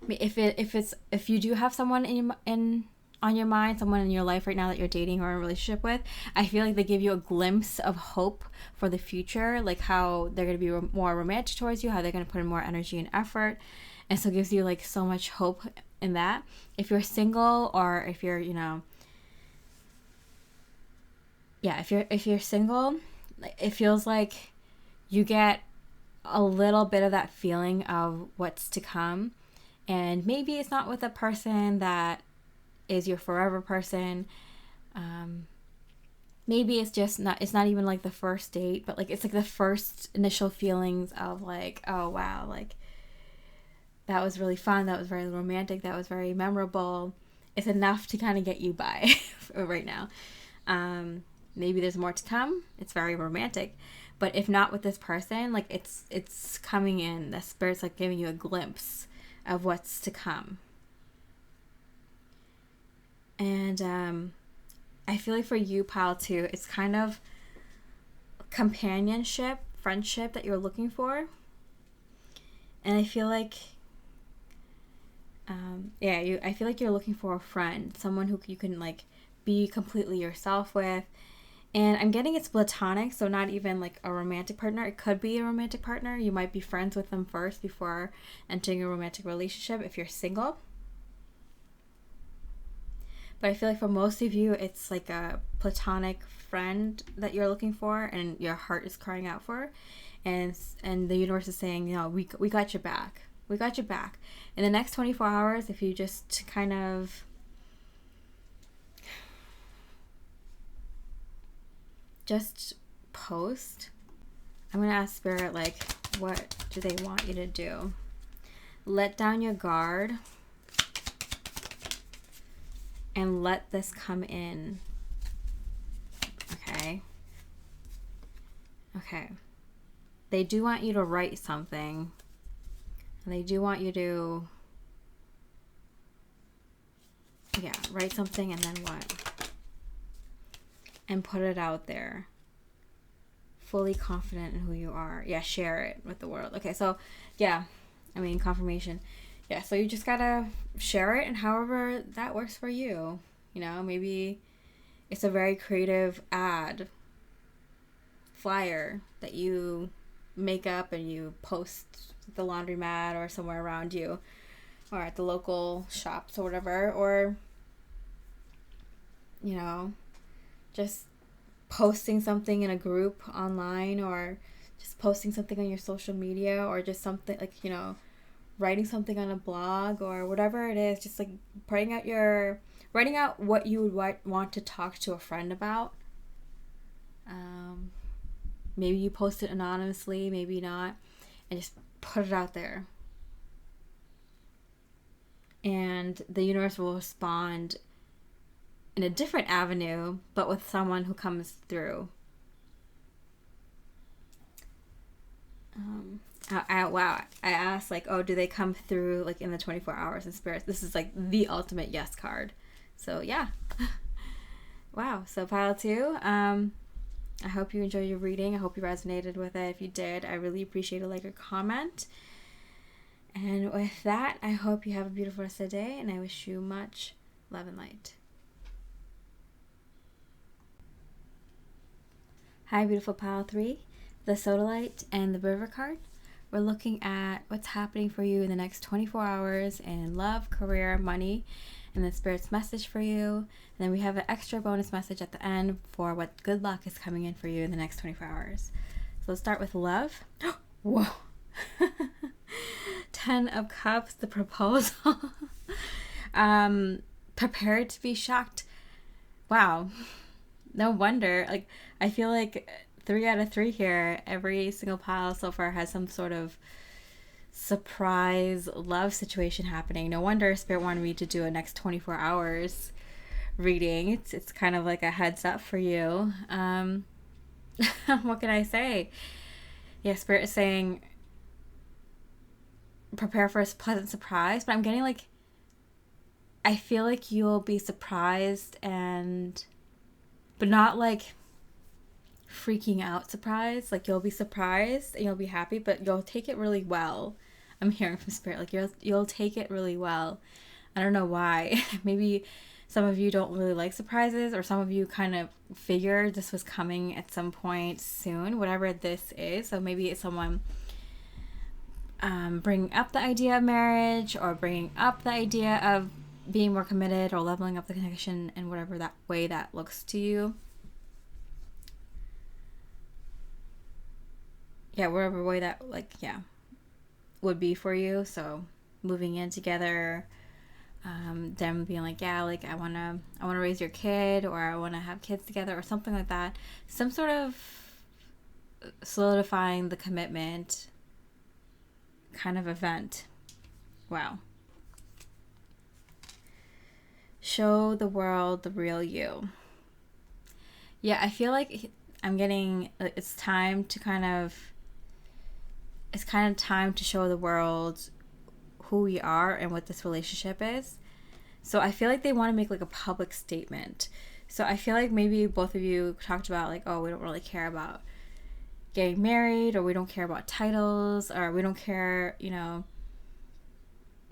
I mean, if you do have someone in on your mind, someone in your life right now that you're dating or in a relationship with, I feel like they give you a glimpse of hope for the future, like how they're going to be more romantic towards you, how they're going to put in more energy and effort. And so it gives you like so much hope in that. If you're single, or if you're, if you're single, it feels like you get a little bit of that feeling of what's to come. And maybe it's not with a person that is your forever person. Maybe it's not even like the first date, but like it's like the first initial feelings of like, oh wow, like that was really fun, that was very romantic, that was very memorable. It's enough to kind of get you by right now. Maybe there's more to come. It's very romantic. But if not with this person, like it's coming in. The spirit's like giving you a glimpse of what's to come. And I feel like for you, pile 2, it's kind of companionship, friendship that you're looking for. And I feel like, I feel like you're looking for a friend, someone who you can like be completely yourself with. And I'm getting it's platonic, so not even like a romantic partner. It could be a romantic partner. You might be friends with them first before entering a romantic relationship if you're single. But I feel like for most of you, it's like a platonic friend that you're looking for and your heart is crying out for. And the universe is saying, we got your back. We got your back. In the next 24 hours, if you just kind of just post. I'm going to ask Spirit, like, what do they want you to do? Let down your guard and let this come in. Okay. They do want you to write something. And they do want you to, write something, and then what? And put it out there. Fully confident in who you are. Yeah, share it with the world. Okay, so, confirmation. Yeah, so you just gotta share it, and however that works for you. Maybe it's a very creative ad, flyer that you make up and you post at the laundromat or somewhere around you, or at the local shops or whatever, or, just posting something in a group online, or just posting something on your social media, or just something like, writing something on a blog or whatever it is, just like writing out what you would want to talk to a friend about. Maybe you post it anonymously, maybe not, and just put it out there. And the universe will respond in a different avenue, but with someone who comes through. I asked, like, do they come through, like, in the 24 hours in spirit? This is, like, the ultimate yes card. So, yeah. Wow. So, pile 2, I hope you enjoyed your reading. I hope you resonated with it. If you did, I really appreciate a like or comment. And with that, I hope you have a beautiful rest of the day, and I wish you much love and light. Hi, beautiful pile 3, the Sodalite and the River card. We're looking at what's happening for you in the next 24 hours in love, career, money, and the Spirit's message for you. And then we have an extra bonus message at the end for what good luck is coming in for you in the next 24 hours. So let's start with love. Whoa. 10 of Cups, the proposal. Prepared to be shocked. Wow. No wonder. Like, I feel like 3 out of 3 here. Every single pile so far has some sort of surprise love situation happening. No wonder Spirit wanted me to do a next 24 hours reading. It's kind of like a heads up for you. What can I say? Yeah, Spirit is saying prepare for a pleasant surprise, but I'm getting like, I feel like you'll be surprised, but not like freaking out surprised. Like, you'll be surprised and you'll be happy, but you'll take it really well. I'm hearing from Spirit, like, you'll take it really well. I don't know why. Maybe Some of you don't really like surprises, or some of you kind of figured this was coming at some point soon, whatever this is. So maybe it's someone bringing up the idea of marriage, or bringing up the idea of being more committed, or leveling up the connection in whatever that way that looks to you. Yeah, whatever way that, like, yeah, would be for you. So moving in together, them being like, yeah, like I wanna raise your kid, or I wanna have kids together, or something like that. Some sort of solidifying the commitment kind of event. Wow. Show the world the real you. Yeah, I feel like I'm getting, it's kind of time to show the world who we are and what this relationship is. So I feel like they want to make like a public statement. So I feel like maybe both of you talked about like, oh, we don't really care about getting married, or we don't care about titles, or we don't care,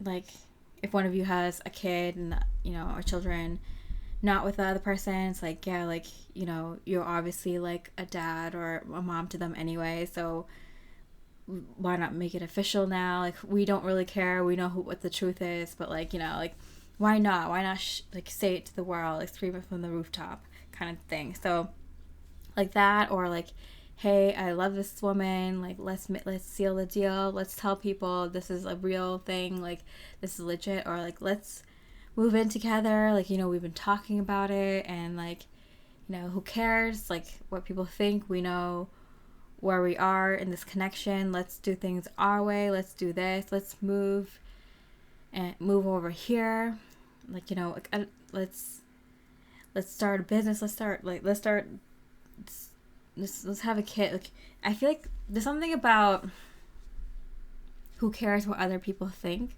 like if one of you has a kid and, or children not with the other person, it's like, yeah, like, you're obviously like a dad or a mom to them anyway, so why not make it official now? Like, we don't really care. We know what the truth is, but like, like, why not? Why not like say it to the world, like scream it from the rooftop kind of thing. So like that, or like, hey, I love this woman. Like, let's seal the deal. Let's tell people this is a real thing. Like, this is legit. Or like, let's move in together. Like, we've been talking about it, and like, who cares? Like, what people think. We know where we are in this connection. Let's do things our way. Let's do this. Let's move over here. Like, let's start a business. Let's have a kid. Like, I feel like there's something about who cares what other people think.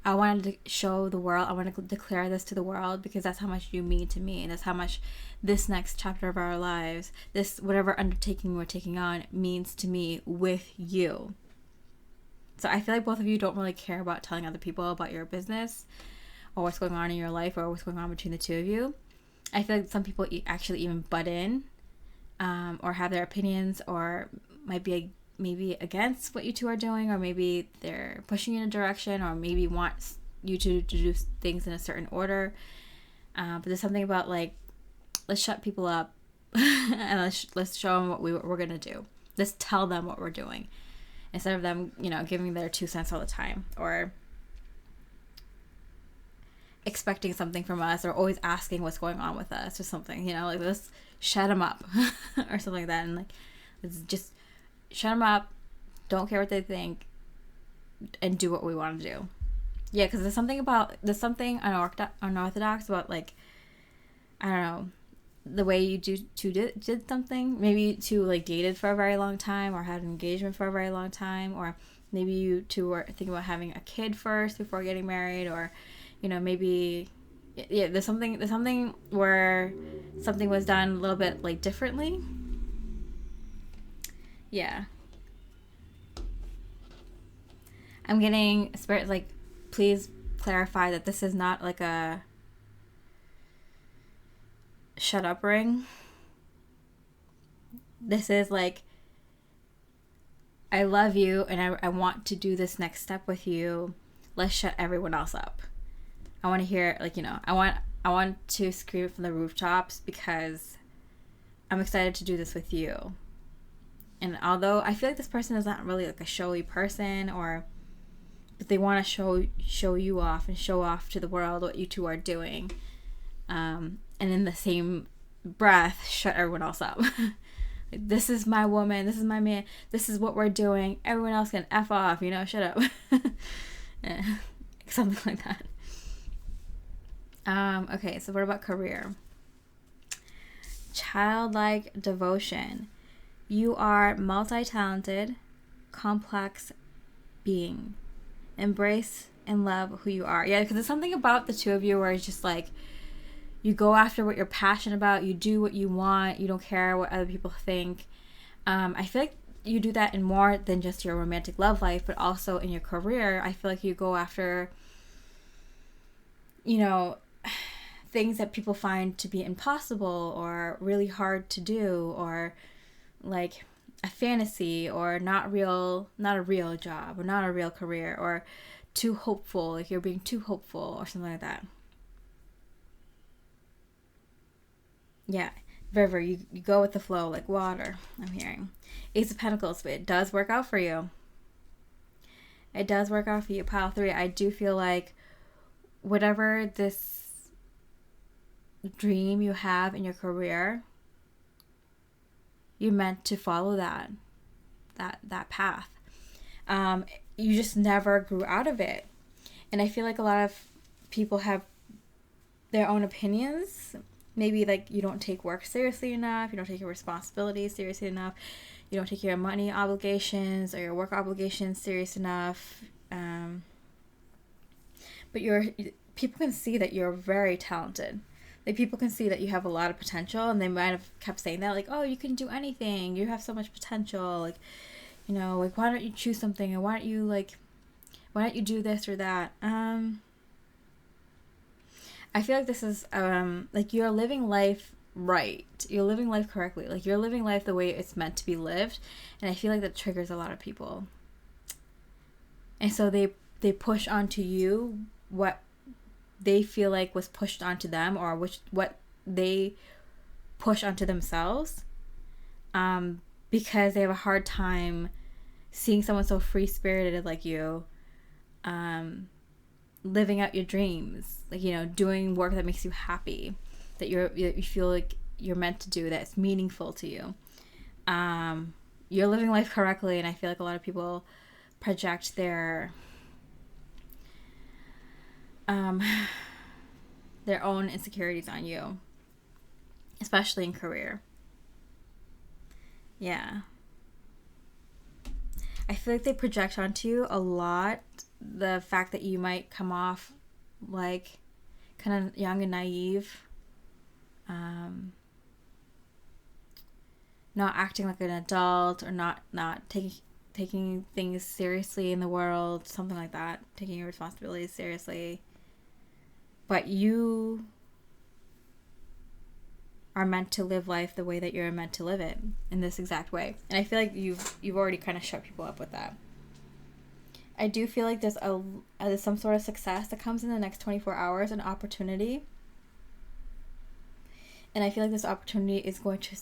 I wanted to show the world. I want to declare this to the world, because that's how much you mean to me, and that's how much this next chapter of our lives, this whatever undertaking we're taking on, means to me with you. So I feel like both of you don't really care about telling other people about your business, or what's going on in your life, or what's going on between the two of you. I feel like some people actually even butt in, or have their opinions, or might be maybe against what you two are doing, or maybe they're pushing you in a direction, or maybe want you to do things in a certain order. But there's something about like, let's shut people up and let's show them what we're gonna do. Let's tell them what we're doing, instead of them, giving their 2 cents all the time, or expecting something from us, or always asking what's going on with us or something. Like, let's shut them up or something like that, and like, let's just shut them up, don't care what they think, and do what we want to do. Yeah, because there's something unorthodox about, like, I don't know, the way you did something. Maybe you two like dated for a very long time, or had an engagement for a very long time, or maybe you two were thinking about having a kid first before getting married, or maybe, yeah, there's something where something was done a little bit like differently. Yeah. I'm getting spirit like, please clarify that this is not like a shut up ring. This is like, I love you, and I want to do this next step with you. Let's shut everyone else up. I want to hear, like, I want to scream it from the rooftops, because I'm excited to do this with you. And although I feel like this person is not really like a showy person, but they want to show you off and show off to the world what you two are doing, and in the same breath shut everyone else up. This is my woman, this is my man, this is what we're doing, everyone else can F off, shut up. Something like that. Okay, so what about career? Childlike devotion. You are multi-talented, complex being. Embrace and love who you are. Yeah, because there's something about the two of you where it's just like, you go after what you're passionate about, you do what you want, you don't care what other people think. I feel like you do that in more than just your romantic love life, but also in your career. I feel like you go after, things that people find to be impossible or really hard to do, or like a fantasy, or not a real job, or not a real career, or too hopeful, like you're being too hopeful or something like that. Yeah, river, you go with the flow like water, I'm hearing. Ace of Pentacles, but it does work out for you. It does work out for you. Pile 3, I do feel like whatever this dream you have in your career, you're meant to follow that path. You just never grew out of it. And I feel like a lot of people have their own opinions. Maybe like you don't take work seriously enough, you don't take your responsibilities seriously enough, you don't take your money obligations or your work obligations serious enough. But people can see that you're very talented. Like, people can see that you have a lot of potential, and they might have kept saying that, like, oh, you can do anything, you have so much potential, like, you know, like, why don't you choose something, and why don't you do this or that. I feel like this is like, you're living life right, you're living life correctly, like, you're living life the way it's meant to be lived, and I feel like that triggers a lot of people, and so they push onto you what they feel like was pushed onto them, or what they push onto themselves, because they have a hard time seeing someone so free-spirited like you, living out your dreams, like, you know, doing work that makes you happy, that you feel like you're meant to do, that's meaningful to you. You're living life correctly, and I feel like a lot of people project their own insecurities on you, especially in career. Yeah. I feel like they project onto you a lot the fact that you might come off like kind of young and naive, not acting like an adult, or not taking things seriously in the world, something like that, taking your responsibilities seriously. But you are meant to live life the way that you're meant to live it, in this exact way. And I feel like you've already kind of shut people up with that. I do feel like there's some sort of success that comes in the next 24 hours, an opportunity. And I feel like this opportunity is going to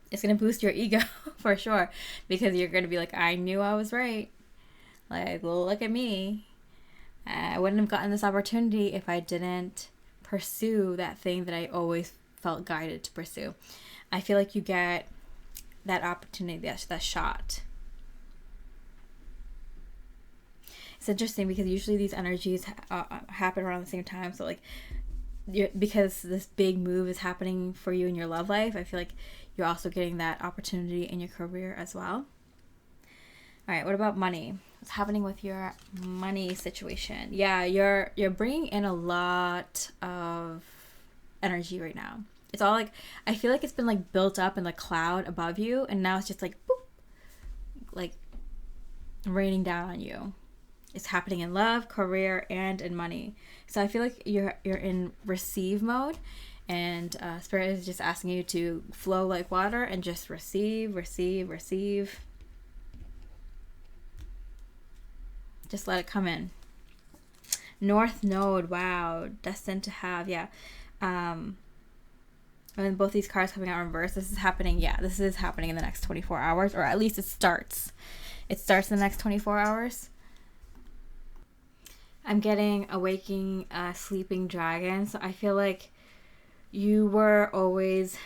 it's going to boost your ego for sure, because you're going to be like, I knew I was right. Like, well, look at me. I wouldn't have gotten this opportunity if I didn't pursue that thing that I always felt guided to pursue. I feel like you get that opportunity, that shot. It's interesting because usually these energies happen around the same time. So, like, because this big move is happening for you in your love life, I feel like you're also getting that opportunity in your career as well. All right, what about money? What's happening with your money situation? Yeah, you're bringing in a lot of energy right now. It's all like, I feel like it's been like built up in the cloud above you, and now it's just like boop, like raining down on you. It's happening in love, career, and in money. So I feel like you're in receive mode, and Spirit is just asking you to flow like water and just receive. Just let it come in. North Node, wow, destined to have, yeah. And both these cards coming out in reverse. This is happening, yeah, this is happening in the next 24 hours, or at least it starts. It starts in the next 24 hours. I'm getting a waking, sleeping dragon. So I feel like you were always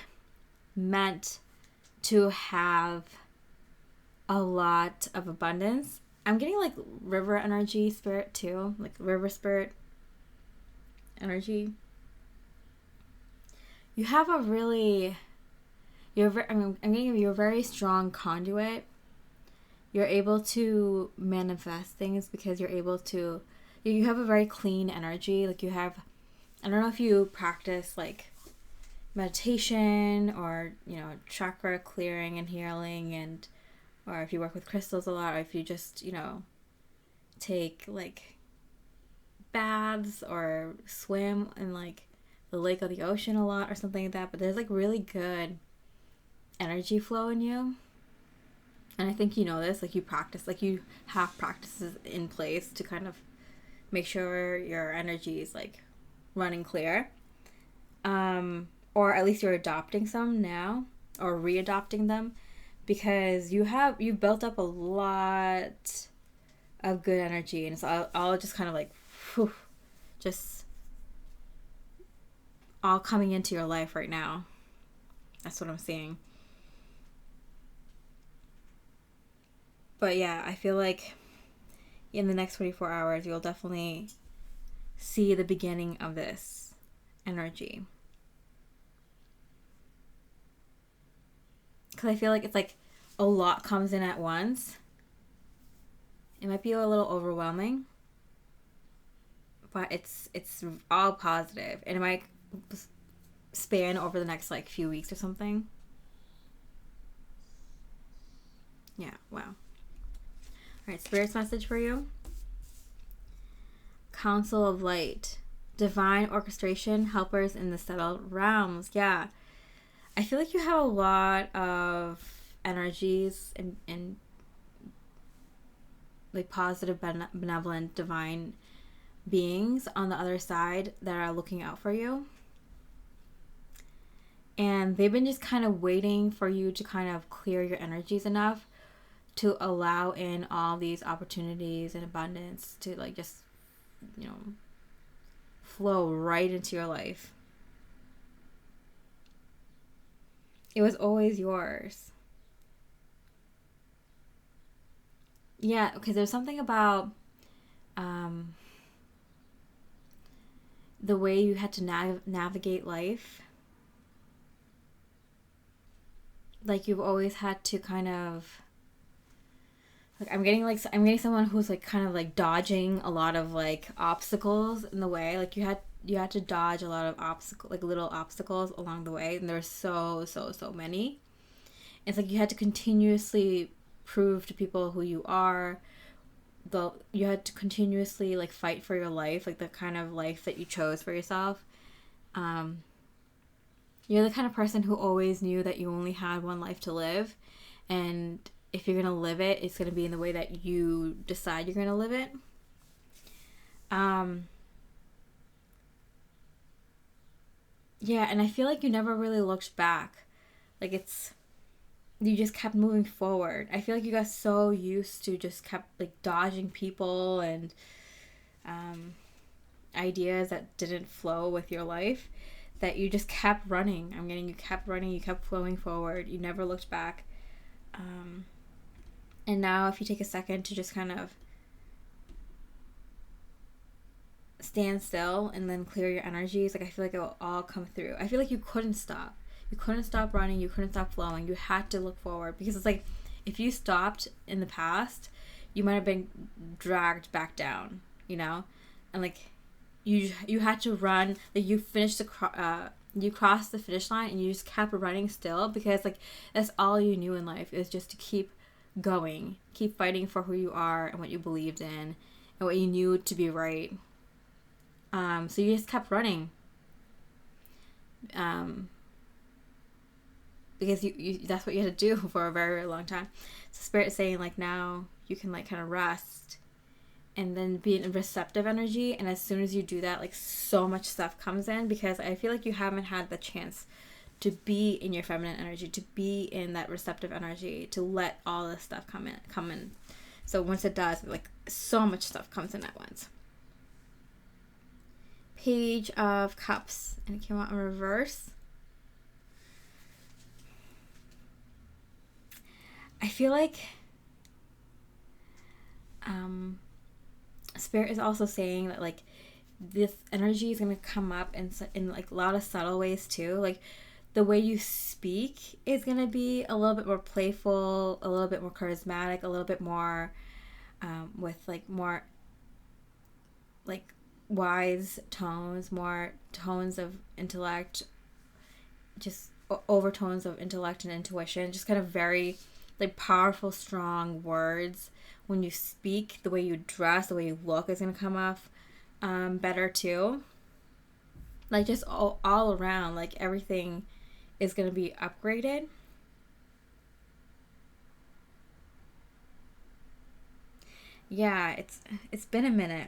meant to have a lot of abundance. I'm getting like river energy spirit too, like river spirit energy. You have a really, I'm getting you're a very strong conduit. You're able to manifest things because you're able to, you have a very clean energy. Like, you have, I don't know if you practice like meditation or, you know, chakra clearing and healing, and or if you work with crystals a lot, or if you just, you know, take like baths or swim in like the lake or the ocean a lot or something like that, but there's like really good energy flow in you. And I think you know this, like you practice, like you have practices in place to kind of make sure your energy is like running clear. Or at least you're adopting some now or readopting them, because you've built up a lot of good energy, and it's all just kind of like whew, just all coming into your life right now. That's what I'm seeing. But yeah, I feel like in the next 24 hours, you'll definitely see the beginning of this energy. Because I feel like it's like a lot comes in at once. It might be a little overwhelming, but it's all positive, and it might span over the next like few weeks or something. Yeah, wow. All right, Spirit's message for you. Council of Light. Divine orchestration, helpers in the settled realms. Yeah. I feel like you have a lot of energies and like positive, benevolent, divine beings on the other side that are looking out for you. And they've been just kind of waiting for you to kind of clear your energies enough to allow in all these opportunities and abundance to like just, you know, flow right into your life. It was always yours. Yeah, because there's something about the way you had to navigate life. Like you've always had to kind of I'm getting someone who's like kind of like dodging a lot of like obstacles in the way. Like you had to dodge a lot of little obstacles along the way, and there's so many. It's like you had to continuously prove to people who you are. You had to continuously like fight for your life, like the kind of life that you chose for yourself. You're the kind of person who always knew that you only had one life to live, and if you're gonna live it, it's gonna be in the way that you decide you're gonna live it. Yeah, and I feel like you never really looked back. Like you just kept moving forward. I feel like you got so used to just kept like dodging people and ideas that didn't flow with your life, that you just kept running. You kept running, you kept flowing forward. You never looked back. And now if you take a second to just kind of stand still and then clear your energies, like I feel like it will all come through. I feel like you couldn't stop. You couldn't stop running. You couldn't stop flowing. You had to look forward, because it's like if you stopped in the past, you might have been dragged back down, you know? And like you had to run, like you finished you crossed the finish line and you just kept running still, because like that's all you knew in life, is just to keep going, keep fighting for who you are and what you believed in and what you knew to be right. So you just kept running. Because you that's what you had to do for a very, very long time. So Spirit is saying like now you can like kind of rest and then be in receptive energy, and as soon as you do that, like so much stuff comes in, because I feel like you haven't had the chance to be in your feminine energy, to be in that receptive energy, to let all this stuff come in. So once it does, like so much stuff comes in at once. Page of Cups, and it came out in reverse. I feel like Spirit is also saying that like this energy is going to come up in like a lot of subtle ways too. Like the way you speak is going to be a little bit more playful, a little bit more charismatic, a little bit more with like more like wise tones, more tones of intellect, just overtones of intellect and intuition, just kind of very like powerful, strong words. When you speak, the way you dress, the way you look is going to come off better too. Like just all around, like everything is going to be upgraded. Yeah, it's been a minute.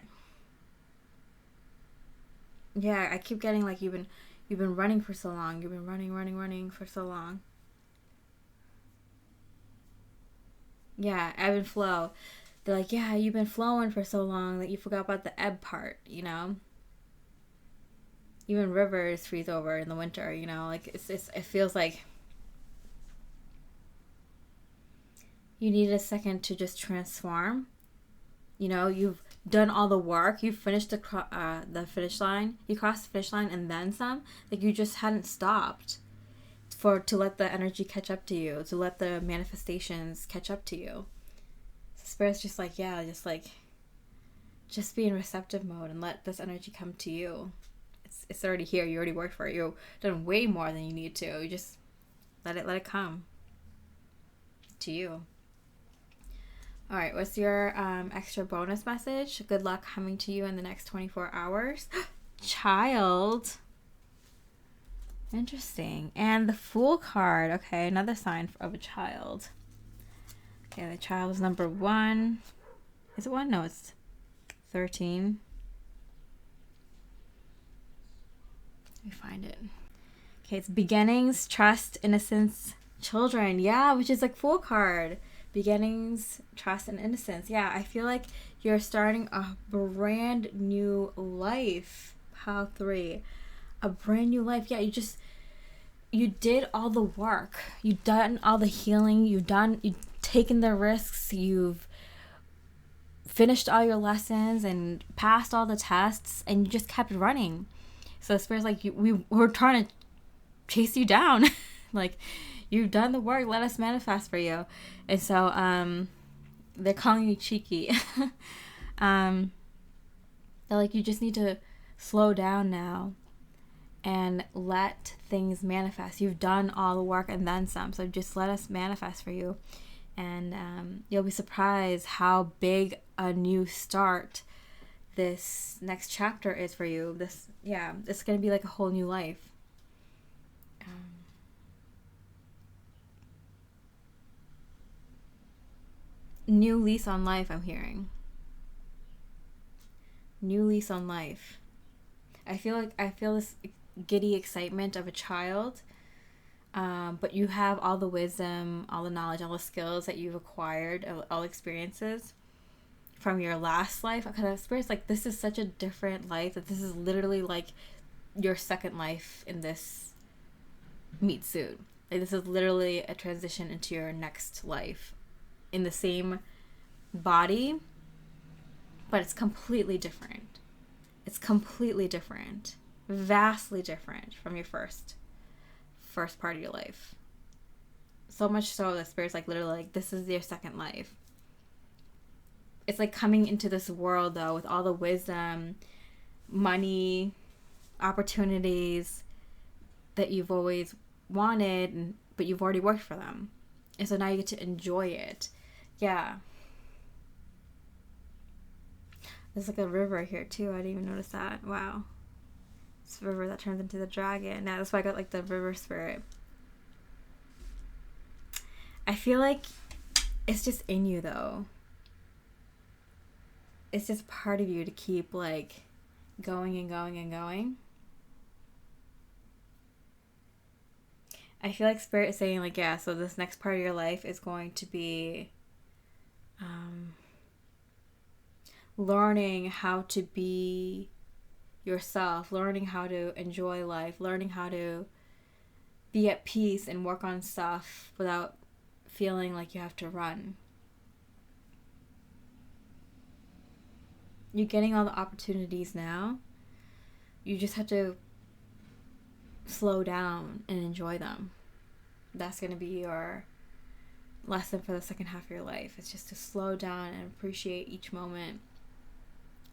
Yeah, I keep getting like you've been running for so long. You've been running for so long. Yeah, ebb and flow. They're like, yeah, you've been flowing for so long that you forgot about the ebb part, you know? Even rivers freeze over in the winter, you know? Like, it feels like you need a second to just transform. You know, you've done all the work. You finished the finish line. You crossed the finish line and then some. Like, you just hadn't stopped to let the energy catch up to you, to let the manifestations catch up to you. So Spirit's just like, yeah, just be in receptive mode and let this energy come to you. It's already here. You already worked for it. You've done way more than you need to. You just let it come to you. All right, what's your extra bonus message? Good luck coming to you in the next 24 hours. Child. Interesting. And the Fool card. Okay, another sign of a child. Okay, the child is number 1. Is it 1? No, it's 13. Let me find it. Okay, it's beginnings, trust, innocence, children. Yeah, which is like Fool card. Beginnings, trust, and innocence. Yeah, I feel like you're starting a brand new life. Pile 3. A brand new life. Yeah, you did all the work. You've done all the healing. You've taken the risks. You've finished all your lessons and passed all the tests, and you just kept running. So Spirit's like, we were trying to chase you down. Like, you've done the work. Let us manifest for you. And so they're calling you cheeky. They're like, you just need to slow down now and let things manifest. You've done all the work and then some. So just let us manifest for you. And you'll be surprised how big a new start this next chapter is for you. It's going to be like a whole new life. New lease on life, I'm hearing. New lease on life. I feel this giddy excitement of a child, but you have all the wisdom, all the knowledge, all the skills that you've acquired, all experiences from your last life. Because I experience like this is such a different life, that this is literally like your second life in this meat suit. Like, this is literally a transition into your next life in the same body, but it's completely different. It's completely different, vastly different from your first part of your life. So much so that Spirit's like literally like, this is your second life. It's like coming into this world though with all the wisdom, money, opportunities that you've always wanted, but you've already worked for them. And so now you get to enjoy it. Yeah. There's like a river here too. I didn't even notice that. Wow. It's a river that turns into the dragon. Now that's why I got like the river spirit. I feel like it's just in you though. It's just part of you to keep like going and going and going. I feel like Spirit is saying like, yeah, so this next part of your life is going to be learning how to be yourself, learning how to enjoy life, learning how to be at peace and work on stuff without feeling like you have to run. You're getting all the opportunities now. You just have to slow down and enjoy them. That's going to be your lesson for the second half of your life. It's just to slow down and appreciate each moment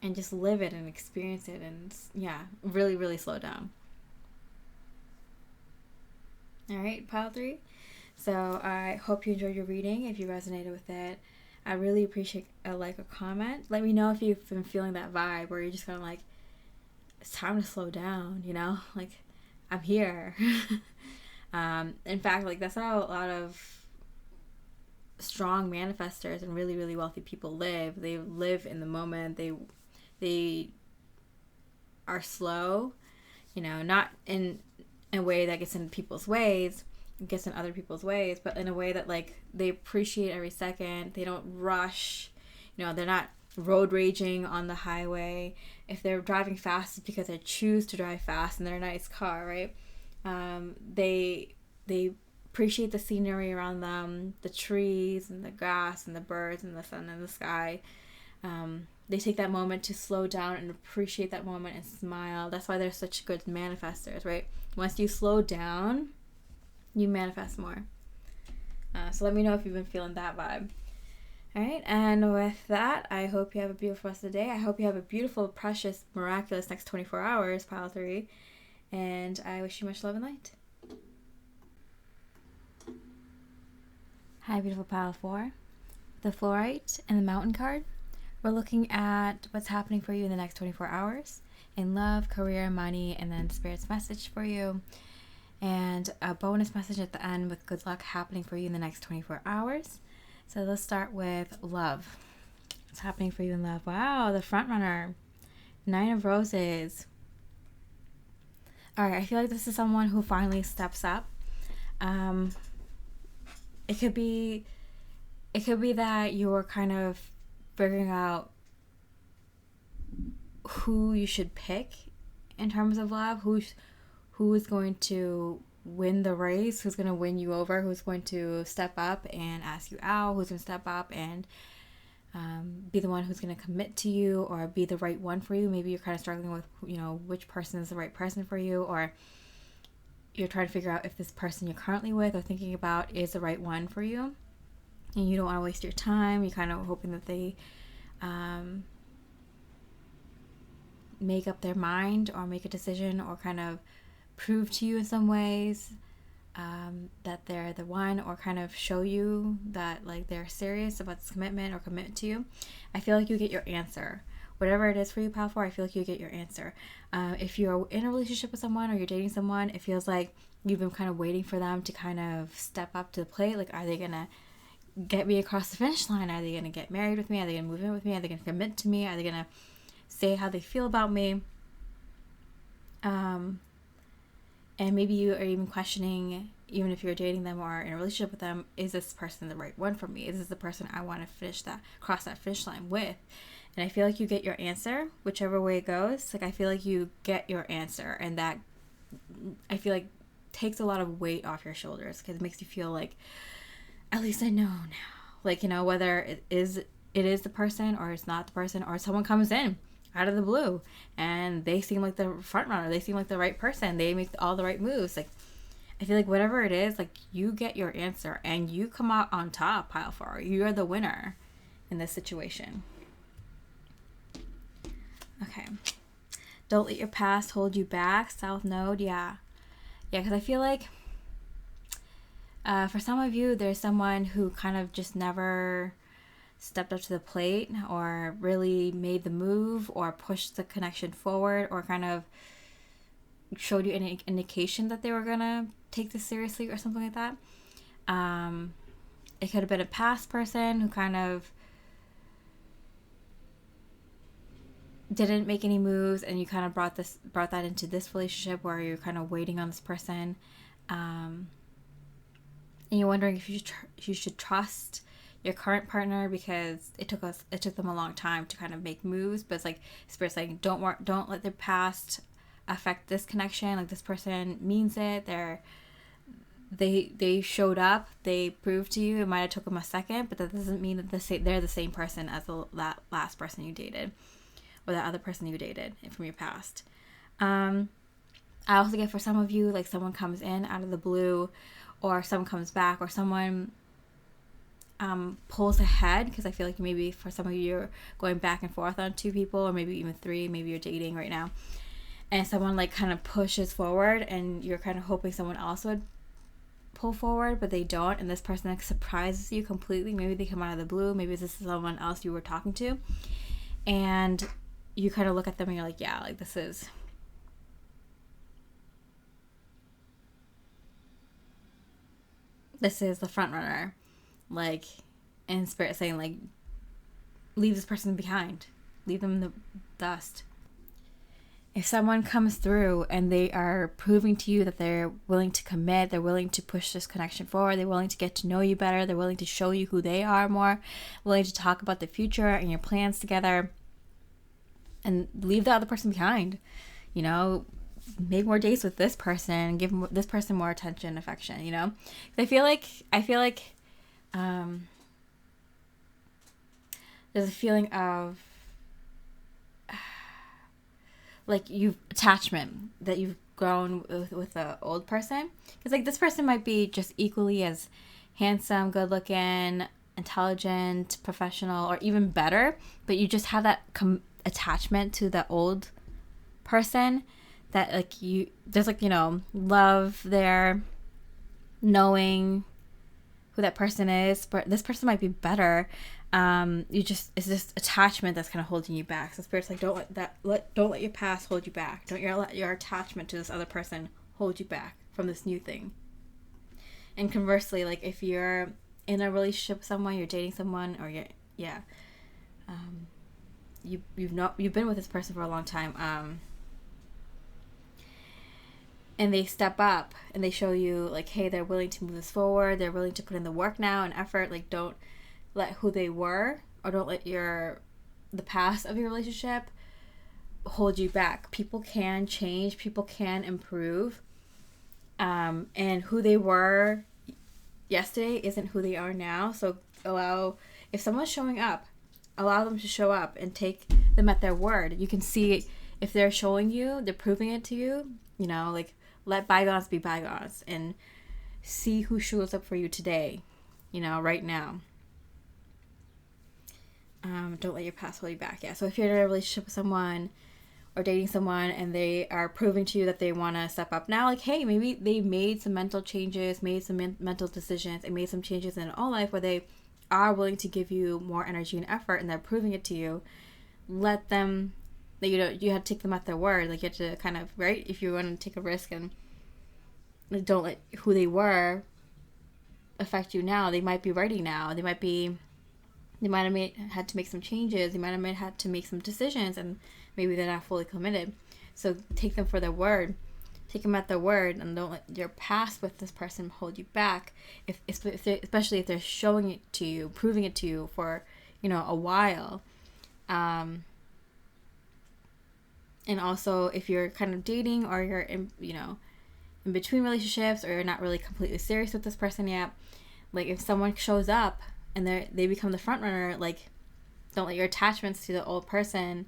and just live it and experience it, and really, really slow down. All right, pile 3. So I hope you enjoyed your reading. If you resonated with it, I really appreciate a like or comment. Let me know if you've been feeling that vibe where you're just kind of like, it's time to slow down, you know? Like, I'm here. In fact, like, that's how a lot of strong manifestors and really, really wealthy people live. They live in the moment. They are slow, you know, not in a way that gets in people's ways, gets in other people's ways, but in a way that, like, they appreciate every second. They don't rush, you know, they're not road raging on the highway. If they're driving fast, it's because they choose to drive fast in their nice car, right? They appreciate the scenery around them, the trees and the grass and the birds and the sun and the sky. They take that moment to slow down and appreciate that moment and smile. That's why they're such good manifestors, right? Once you slow down, you manifest more. So let me know if you've been feeling that vibe. All right, and with that, I hope you have a beautiful rest of the day. I hope you have a beautiful, precious, miraculous next 24 hours, Pile 3. And I wish you much love and light. Hi, beautiful Pile 4. The Florite and the Mountain card. We're looking at what's happening for you in the next 24 hours in love, career, money, and then Spirit's message for you. And a bonus message at the end with good luck happening for you in the next 24 hours. So let's start with love. What's happening for you in love? Wow, the front runner. 9 of Roses. All right, I feel like this is someone who finally steps up. It could be that you're kind of figuring out who you should pick in terms of love, who is going to win the race, who's going to win you over, who's going to step up and ask you out, who's going to step up and be the one who's going to commit to you or be the right one for you. Maybe you're kind of struggling with, you know, which person is the right person for you, or you're trying to figure out if this person you're currently with or thinking about is the right one for you, and you don't want to waste your time. You're kind of hoping that they make up their mind or make a decision or kind of prove to you in some ways that they're the one, or kind of show you that, like, they're serious about this commitment or commit to you. I feel like you get your answer. Whatever it is for you, Pal 4, I feel like you get your answer. If you're in a relationship with someone or you're dating someone, it feels like you've been kind of waiting for them to kind of step up to the plate. Like, are they going to get me across the finish line? Are they going to get married with me? Are they going to move in with me? Are they going to commit to me? Are they going to say how they feel about me? And maybe you are even questioning, even if you're dating them or in a relationship with them, is this person the right one for me? Is this the person I want to cross that finish line with? And I feel like you get your answer, whichever way it goes. Like, I feel like you get your answer, and that, I feel like, takes a lot of weight off your shoulders, because it makes you feel like, at least I know now. Like, you know, whether it is the person or it's not the person, or someone comes in out of the blue and they seem like the front runner, they seem like the right person, they make all the right moves. Like, I feel like whatever it is, like, you get your answer and you come out on top, Pile 4. You are the winner in this situation. Okay. Don't let your past hold you back. South Node, yeah, because I feel like for some of you, there's someone who kind of just never stepped up to the plate or really made the move or pushed the connection forward or kind of showed you any indication that they were gonna take this seriously or something like that. It could have been a past person who kind of didn't make any moves, and you kind of brought that into this relationship where you're kind of waiting on this person, and you're wondering if you should trust your current partner, because it took them a long time to kind of make moves. But it's like Spirit's like, don't let their past affect this connection. Like, this person means it. They showed up. They proved to you. It might have took them a second, but that doesn't mean that they're the same person as that last person you dated, or that other person you dated from your past. I also get, for some of you, like, someone comes in out of the blue, or someone comes back, or someone pulls ahead, because I feel like maybe for some of you, you're going back and forth on 2 people, or maybe even 3. Maybe you're dating right now, and someone, like, kind of pushes forward, and you're kind of hoping someone else would pull forward, but they don't, and this person, like, surprises you completely. Maybe they come out of the blue. Maybe this is someone else you were talking to, and you kind of look at them and you're like, yeah, like, this is this is the front runner, like, and spirit saying, like, leave this person behind, leave them in the dust. If someone comes through and they are proving to you that they're willing to commit, they're willing to push this connection forward, they're willing to get to know you better, they're willing to show you who they are more, willing to talk about the future and your plans together, and leave the other person behind. You know, make more dates with this person, give this person more attention, affection, you know? I feel like there's a feeling of like you've attachment that you've grown with the old person, because like this person might be just equally as handsome, good looking, intelligent, professional, or even better, but you just have that attachment to the old person, that like there's like, you know, love there, knowing who that person is, but this person might be better. It's this attachment that's kind of holding you back. So Spirit's like, don't let your past hold you back. Don't let your attachment to this other person hold you back from this new thing. And conversely, like if you're in a relationship with someone, you're dating someone, or you've been with this person for a long time, and they step up and they show you like, hey, they're willing to move this forward, they're willing to put in the work now and effort. Like, don't let who they were, or don't let the past of your relationship hold you back. People can change, people can improve, and who they were yesterday isn't who they are now. So if someone's showing up, allow them to show up and take them at their word. You can see if they're showing you, they're proving it to you, you know, like let bygones be bygones, and see who shows up for you today, you know, right now. Don't let your past hold you back. Yeah. So if you're in a relationship with someone or dating someone and they are proving to you that they want to step up now, like, hey, maybe they made some mental changes, made some mental decisions, and made some changes in all life where they are willing to give you more energy and effort, and they're proving it to you. Let them, you know, you have to take them at their word. Like, you have to kind of, right? If you want to take a risk, and don't let who they were affect you now. They might be ready now. They might have had to make some changes. They might have had to make some decisions, and maybe they're not fully committed. So take them for their word. Take them at their word, and don't let your past with this person hold you back. Especially if they're showing it to you, proving it to you for, you know, a while. And also if you're kind of dating, or you're in between relationships, or you're not really completely serious with this person yet, like if someone shows up and they become the front runner, like, don't let your attachments to the old person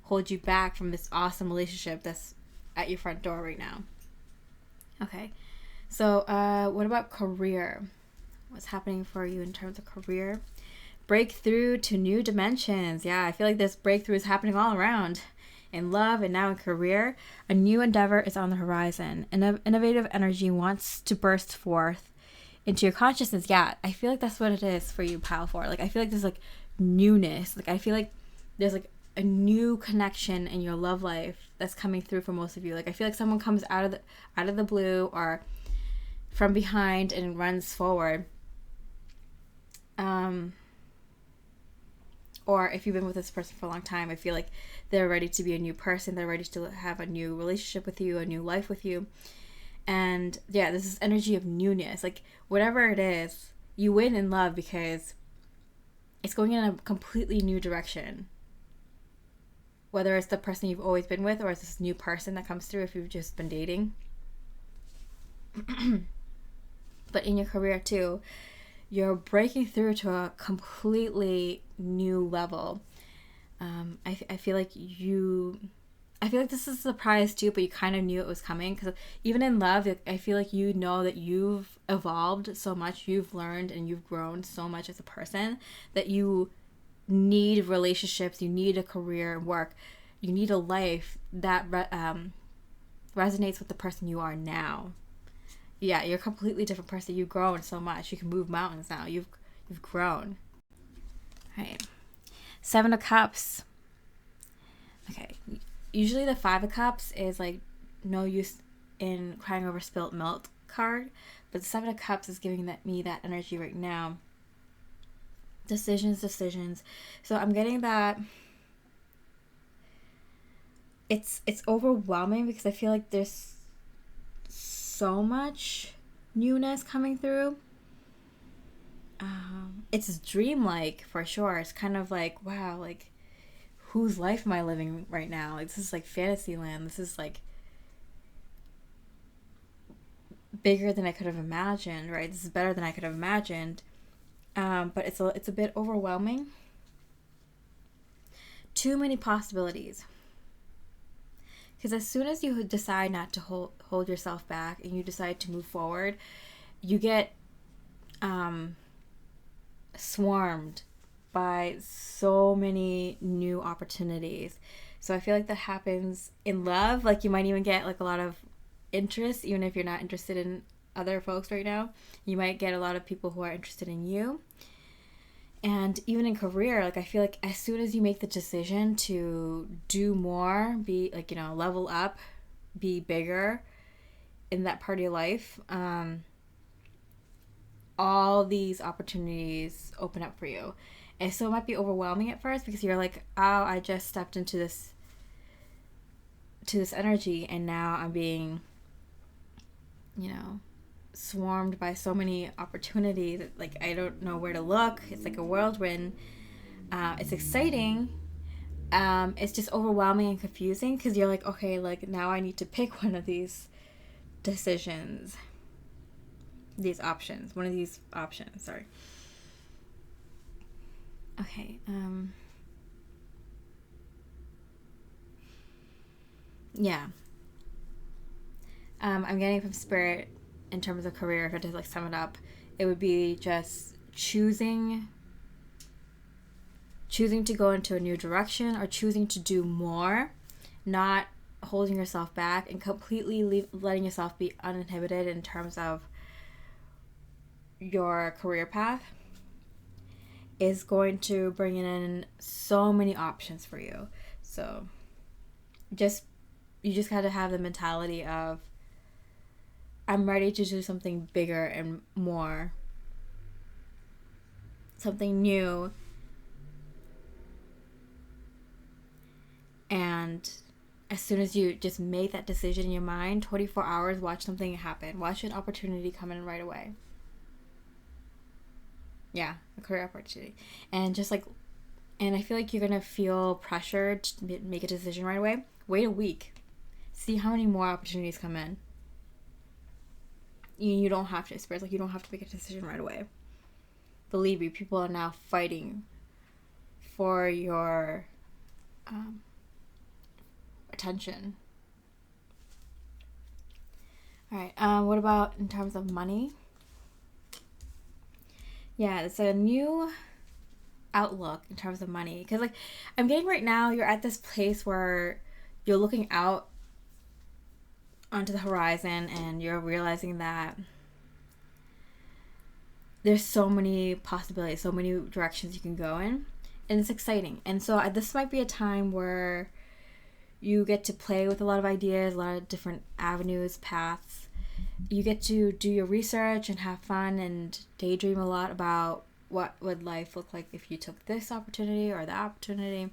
hold you back from this awesome relationship that's at your front door right now. Okay, so what about career? What's happening for you in terms of career? Breakthrough to new dimensions. Yeah, I feel like this breakthrough is happening all around. In love and now in career, a new endeavor is on the horizon. An innovative energy wants to burst forth into your consciousness. Yeah, I feel like that's what it is for you, Pile 4. Like, I feel like there's like newness. Like, I feel like there's like a new connection in your love life that's coming through for most of you. Like, I feel like someone comes out of the blue or from behind and runs forward. Or if you've been with this person for a long time, I feel like they're ready to be a new person. They're ready to have a new relationship with you, a new life with you. And yeah, this is energy of newness. Like, whatever it is, you win in love because it's going in a completely new direction. Whether it's the person you've always been with, or it's this new person that comes through if you've just been dating. But in your career too, you're breaking through to a completely new level. I feel like this is a surprise too, but you kind of knew it was coming, because even in love, I feel like you know that you've evolved so much, you've learned and you've grown so much as a person, that you need relationships, you need a career and work, you need a life that resonates with the person you are now. Yeah, you're a completely different person. You've grown so much. You can move mountains now. You've grown. All right. 7 of Cups. Okay. Usually the 5 of Cups is like no use in crying over spilt milk card, but the Seven of Cups is giving me that energy right now. Decisions. So I'm getting that it's overwhelming because I feel like there's so much newness coming through. It's dreamlike for sure. It's kind of like, wow, like, whose life am I living right now? Like, this is like fantasy land. This is like bigger than I could have imagined, right? This is better than I could have imagined. But it's a bit overwhelming. Too many possibilities. Because as soon as you decide not to hold yourself back and you decide to move forward, you get swarmed by so many new opportunities. So I feel like that happens in love. Like, you might even get like a lot of interest, even if you're not interested in other folks right now. You might get a lot of people who are interested in you. And even in career, like, I feel like as soon as you make the decision to do more, be like, you know, level up, be bigger in that part of your life, all these opportunities open up for you. And so it might be overwhelming at first because you're like, oh, I just stepped into this energy and now I'm being, you know, swarmed by so many opportunities that, like, I don't know where to look. It's like a whirlwind. It's exciting. It's just overwhelming and confusing because you're like, okay, like, now I need to pick one of these decisions. One of these options, sorry. Okay, yeah. I'm getting from Spirit in terms of career, if I just like sum it up, it would be just choosing to go into a new direction or choosing to do more, not holding yourself back and completely letting yourself be uninhibited in terms of your career path is going to bring in so many options for you. So you just got to have the mentality of, I'm ready to do something bigger and more, something new. And as soon as you just make that decision in your mind, 24 hours, watch something happen. Watch an opportunity come in right away. Yeah, a career opportunity. And I feel like you're going to feel pressured to make a decision right away. Wait a week. See how many more opportunities come in. You don't have to, Spirit's like, you don't have to make a decision right away. Believe me, people are now fighting for your attention. All right, what about in terms of money? Yeah, it's a new outlook in terms of money. Because, like, I'm getting right now, you're at this place where you're looking out onto the horizon and you're realizing that there's so many possibilities, so many directions you can go in. And it's exciting. And so this might be a time where you get to play with a lot of ideas, a lot of different avenues, paths. You get to do your research and have fun and daydream a lot about what would life look like if you took this opportunity or that opportunity.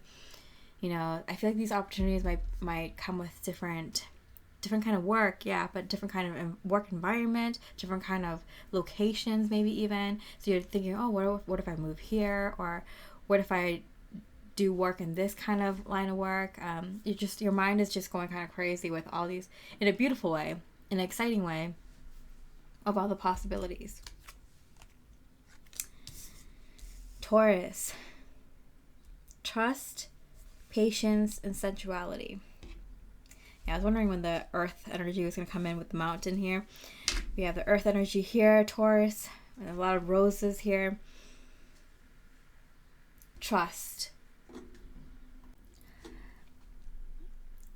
You know, I feel like these opportunities might come with different kind of work, yeah, but different kind of work environment, different kind of locations, maybe even. So you're thinking, oh, what if I move here, or what if I do work in this kind of line of work? Your mind is just going kind of crazy with all these, in a beautiful way, in an exciting way, of all the possibilities. Taurus. Trust, patience, and sensuality. Yeah, I was wondering when the earth energy was going to come in with the mountain here. We have the earth energy here, Taurus, and a lot of roses here. Trust.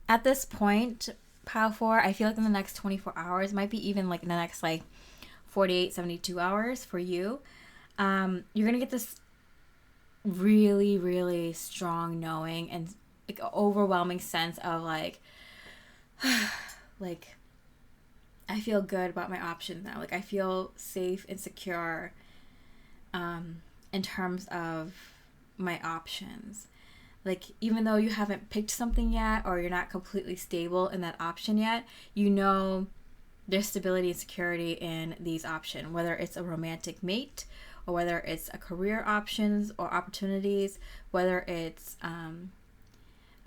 At this point, Pile 4, I feel like in the next 24 hours, might be even like in the next 48, 72 hours for you, you're going to get this really, really strong knowing and like overwhelming sense of like I feel good about my options now. Like, I feel safe and secure in terms of my options. Like, even though you haven't picked something yet, or you're not completely stable in that option yet, you know there's stability and security in these options, whether it's a romantic mate, or whether it's a career options or opportunities, whether it's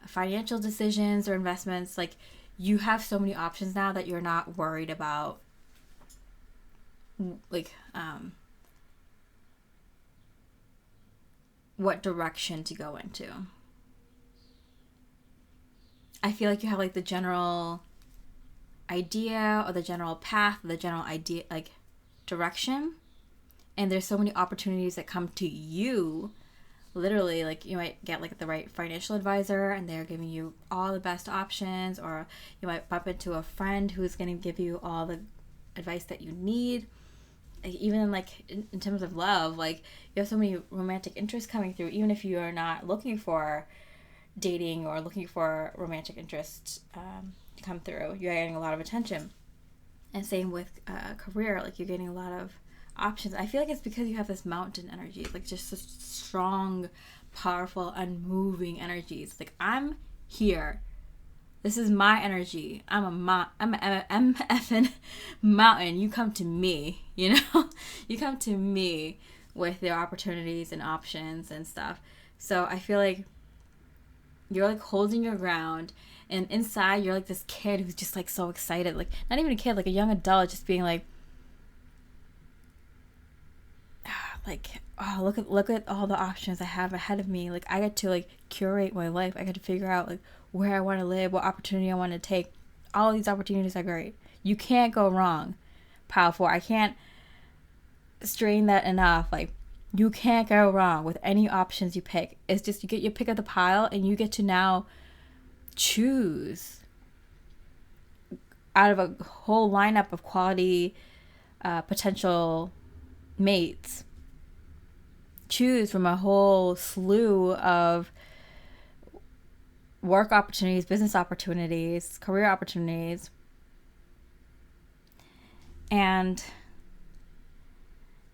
financial decisions or investments. Like, you have so many options now that you're not worried about like what direction to go into. I feel like you have like the general idea, or the general path, or the general idea, like direction, and there's so many opportunities that come to you. Literally, like, you might get like the right financial advisor and they're giving you all the best options, or you might bump into a friend who's going to give you all the advice that you need. Like, even like in terms of love, like, you have so many romantic interests coming through. Even if you are not looking for dating or looking for romantic interests to come through, you're getting a lot of attention. And same with career, like, you're getting a lot of options. I feel like it's because you have this mountain energy. It's like just this strong, powerful, unmoving energies. Like, I'm here. This is my energy. I'm an effing mountain. You come to me, you know? You come to me with your opportunities and options and stuff. So I feel like you're like holding your ground, and inside you're like this kid who's just like so excited. Like, not even a kid, like a young adult, just being like, oh, look at all the options I have ahead of me. Like, I get to like curate my life. I get to figure out like where I want to live, what opportunity I want to take. All these opportunities are great. You can't go wrong. Powerful. I can't strain that enough. Like, you can't go wrong with any options you pick. It's just you get your pick of the pile, and you get to now choose out of a whole lineup of quality potential mates. Choose from a whole slew of work opportunities, business opportunities, career opportunities. And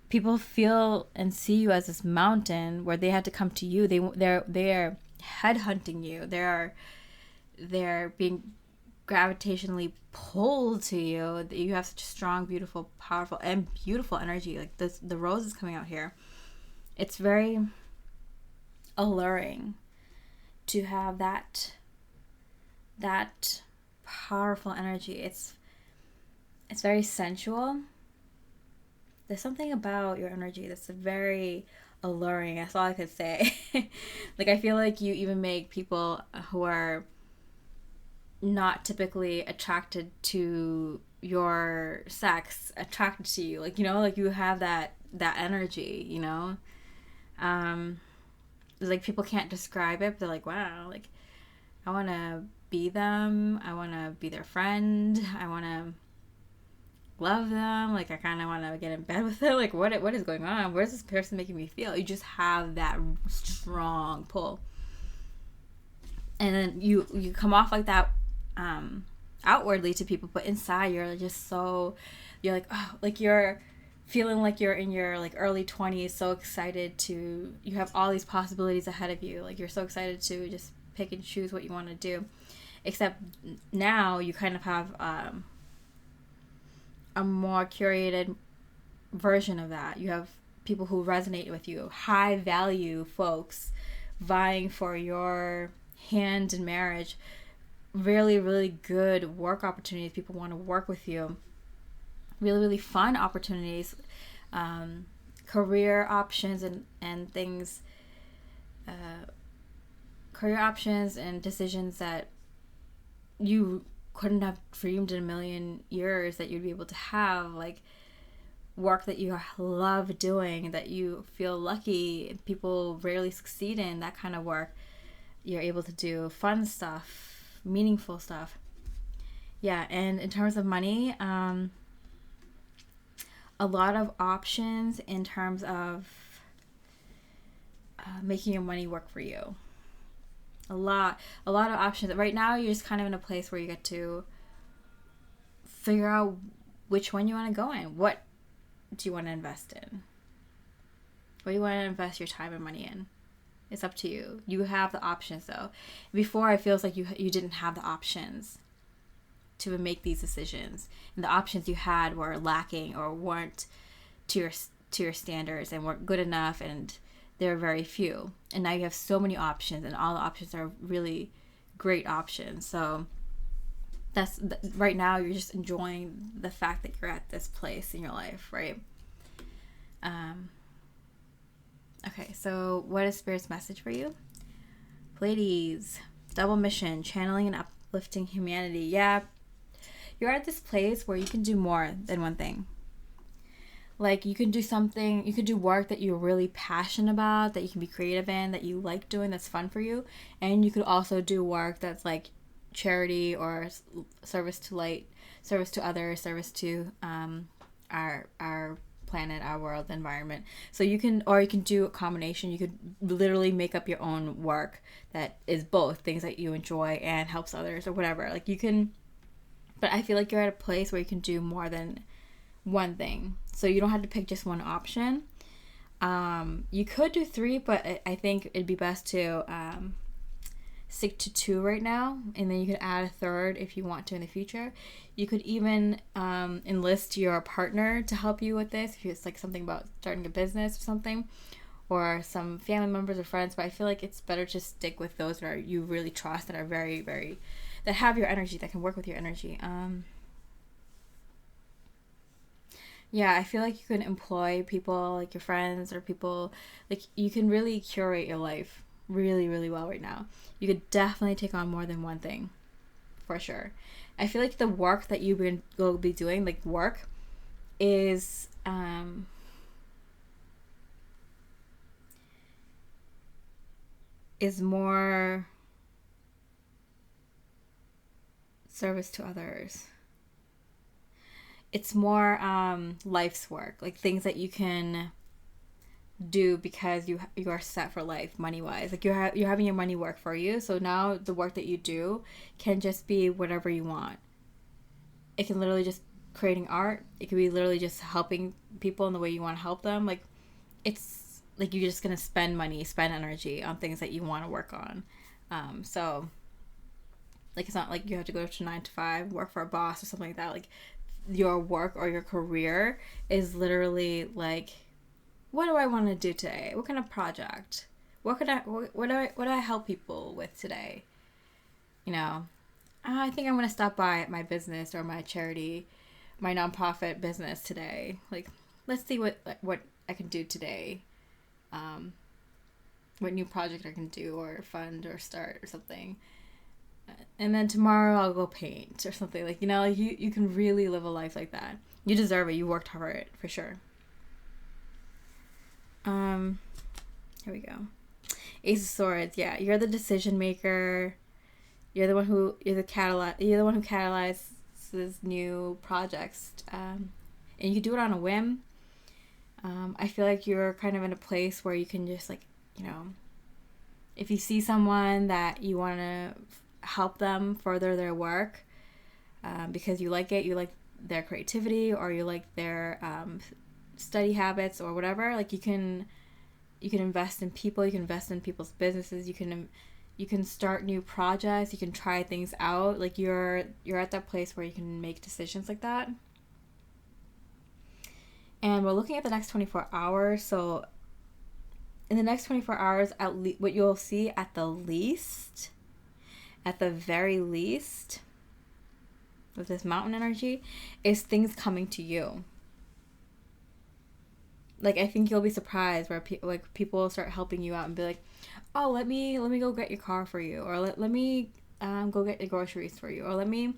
people feel and see you as this mountain where they had to come to you. They're headhunting you. They're being gravitationally pulled to you. You have such a strong, beautiful, powerful, and beautiful energy. Like, the rose is coming out here. It's very alluring to have that powerful energy. It's very sensual. There's something about your energy that's very alluring. That's all I could say. Like, I feel like you even make people who are not typically attracted to your sex attracted to you. Like, you know, like, you have that energy, you know. Like, people can't describe it, but they're like, wow, like, I want to be them. I want to be their friend. I want to love them. Like, I kind of want to get in bed with them. Like, what is going on? Where's this person making me feel? You just have that strong pull, and then you come off like that outwardly to people, but inside you're just so, you're like, oh, like, you're feeling like you're in your like early 20s, so excited to, you have all these possibilities ahead of you. Like, you're so excited to just pick and choose what you want to do. Except now you kind of have a more curated version of that. You have people who resonate with you, high value folks vying for your hand in marriage, really, really good work opportunities. People want to work with you. Really, really fun opportunities, career options and things, career options and decisions that you couldn't have dreamed in a million years that you'd be able to have. Like, work that you love doing, that you feel lucky people rarely succeed in, that kind of work you're able to do. Fun stuff, meaningful stuff. Yeah, and in terms of money, a lot of options in terms of making your money work for you. A lot of options. Right now, you're just kind of in a place where you get to figure out which one you want to go in. What do you want to invest in? What do you want to invest your time and money in? It's up to you. You have the options though. Before, I feels like you didn't have the options to make these decisions, and the options you had were lacking or weren't to your standards and weren't good enough, and there are very few. And now you have so many options, and all the options are really great options. So right now you're just enjoying the fact that you're at this place in your life, right? Okay, so what is Spirit's message for you? Ladies, double mission, channeling and uplifting humanity. Yeah, you're at this place where you can do more than one thing. Like, you can do something, you could do work that you're really passionate about, that you can be creative in, that you like doing, that's fun for you. And you could also do work that's like charity or service to light, service to others, service to our planet, our world, the environment. So you can do a combination. You could literally make up your own work that is both things that you enjoy and helps others or whatever. Like, you can, but I feel like you're at a place where you can do more than one thing. So you don't have to pick just one option. You could do 3, but I think it'd be best to stick to 2 right now, and then you could add a 3rd if you want to in the future. You could even enlist your partner to help you with this if it's like something about starting a business or something, or some family members or friends. But I feel like it's better to stick with those that you really trust, that are very, very, that have your energy, that can work with your energy. Yeah, I feel like you can employ people like your friends or people, like, you can really curate your life really, really well right now. You could definitely take on more than one thing, for sure. I feel like the work that you will be doing, like work, is more service to others. It's more life's work, like things that you can do because you are set for life, money wise. Like, you're having your money work for you. So now the work that you do can just be whatever you want. It can literally just creating art. It could be literally just helping people in the way you want to help them. Like, it's like you're just gonna spend money, spend energy on things that you want to work on. So like, it's not like you have to go to 9 to 5, work for a boss or something like that. Like, your work or your career is literally like, what do I want to do today? What kind of project? What do I help people with today? You know, I think I'm going to stop by at my business or my charity, my nonprofit business today. Like, let's see what I can do today. What new project I can do or fund or start or something. And then tomorrow I'll go paint or something. Like, you know, like you can really live a life like that. You deserve it. You worked hard for it, for sure. Here we go. Ace of Swords. Yeah, you're the decision maker. You're the one who catalyzes new projects. And you can do it on a whim. I feel like you're kind of in a place where you can just, like, you know, if you see someone that you want to help them further their work, because you like it, you like their creativity, or you like their study habits or whatever, like, you can invest in people, you can invest in people's businesses, you can start new projects, you can try things out. Like, you're at that place where you can make decisions like that. And we're looking at the next 24 hours. So in the next 24 hours, what you'll see at the very least, with this mountain energy, is things coming to you. Like, I think you'll be surprised where people will start helping you out and be like, oh, let me go get your car for you, or let me go get the groceries for you, or let me,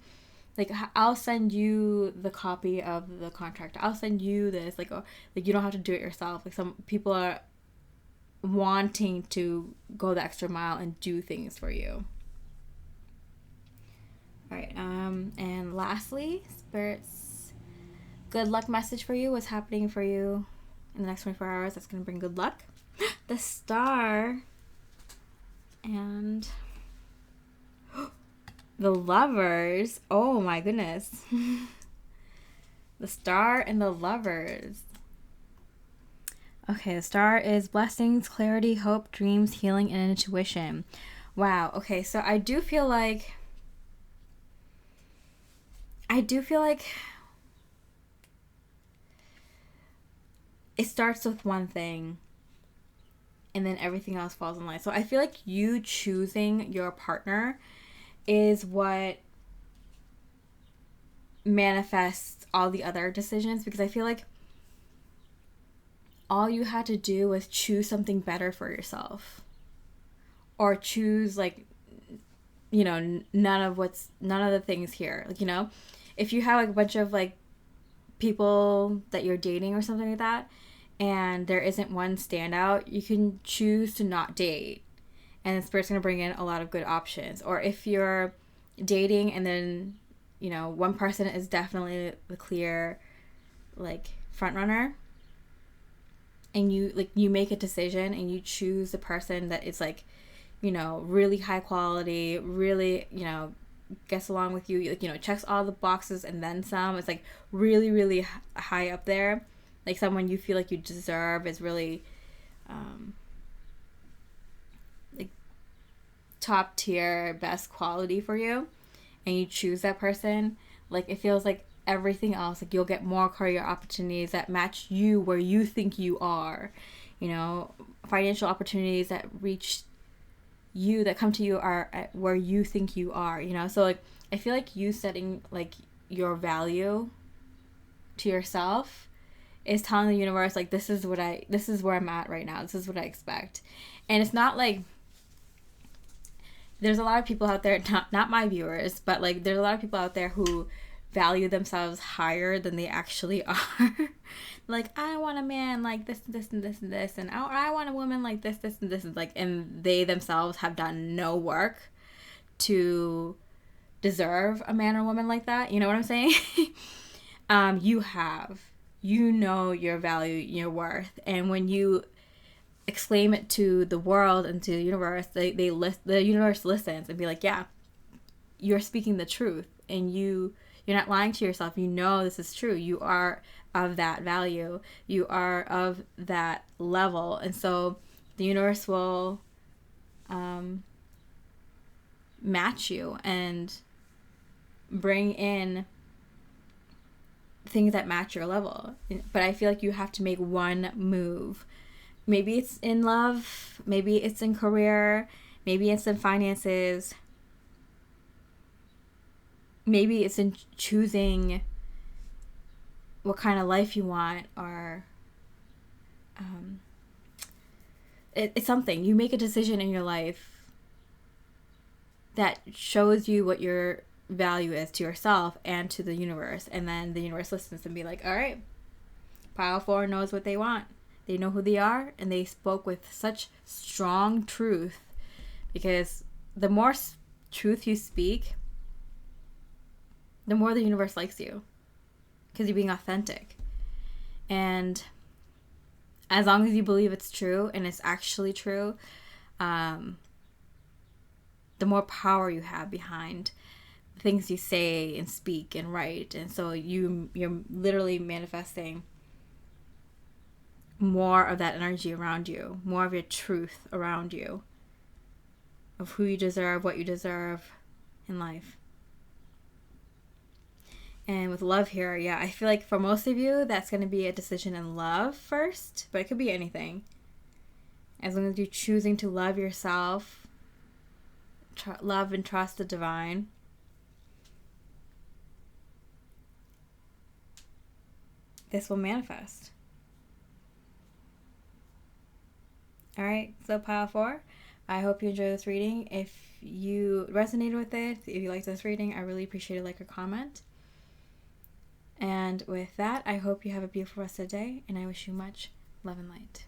like, I'll send you the copy of the contract, I'll send you this, like, you don't have to do it yourself. Like, some people are wanting to go the extra mile and do things for you. All right, and lastly, Spirit's good luck message for you. What's happening for you in the next 24 hours that's going to bring good luck? The Star and the Lovers. Oh my goodness. The Star and the Lovers. Okay, the Star is blessings, clarity, hope, dreams, healing, and intuition. Wow. Okay, so I do feel like it starts with one thing and then everything else falls in line. So I feel like you choosing your partner is what manifests all the other decisions, because I feel like all you had to do was choose something better for yourself, or choose, like, you know, none of the things here. Like, you know, if you have like a bunch of like people that you're dating or something like that, and there isn't one standout, you can choose to not date, and the spirit's going to bring in a lot of good options. Or if you're dating and then, you know, one person is definitely the clear, like, front runner, and you make a decision and you choose the person that is, like, you know, really high quality, really, you know, gets along with you, like, you know, checks all the boxes and then some. It's like really, really high up there, like someone you feel like you deserve, is really like top tier, best quality for you, and you choose that person. Like, it feels like everything else, like, you'll get more career opportunities that match you where you think you are, you know, financial opportunities that reach you, that come to you, are at where you think you are, you know. So, like, I feel like you setting, like, your value to yourself is telling the universe, like, this is where I'm at right now, this is what I expect. And it's not like, there's a lot of people out there, not my viewers, but like, there's a lot of people out there who value themselves higher than they actually are. Like, I want a man like this, this, and this, and this, and I want a woman like this, this, and this, and like, and they themselves have done no work to deserve a man or woman like that. You know what I'm saying? You know your value, your worth, and when you exclaim it to the world and to the universe, the universe listens and be like, yeah, you're speaking the truth, and you're not lying to yourself. You know this is true. You are of that value. You are of that level. And so the universe will match you and bring in things that match your level. But I feel like you have to make one move. Maybe it's in love. Maybe it's in career. Maybe it's in finances. Maybe it's in choosing what kind of life you want, or it's something. You make a decision in your life that shows you what your value is to yourself and to the universe, and then the universe listens and be like, all right, pile 4 knows what they want. They know who they are, and they spoke with such strong truth, because the more truth you speak, the more the universe likes you, because you're being authentic. And as long as you believe it's true and it's actually true, the more power you have behind the things you say and speak and write. And so you're literally manifesting more of that energy around you, more of your truth around you, of who you deserve, what you deserve in life. And with love here, yeah, I feel like for most of you, that's going to be a decision in love first, but it could be anything. As long as you're choosing to love yourself, love and trust the divine, this will manifest. All right, so pile 4. I hope you enjoyed this reading. If you resonated with it, if you liked this reading, I really appreciate a like or comment. And with that, I hope you have a beautiful rest of the day, and I wish you much love and light.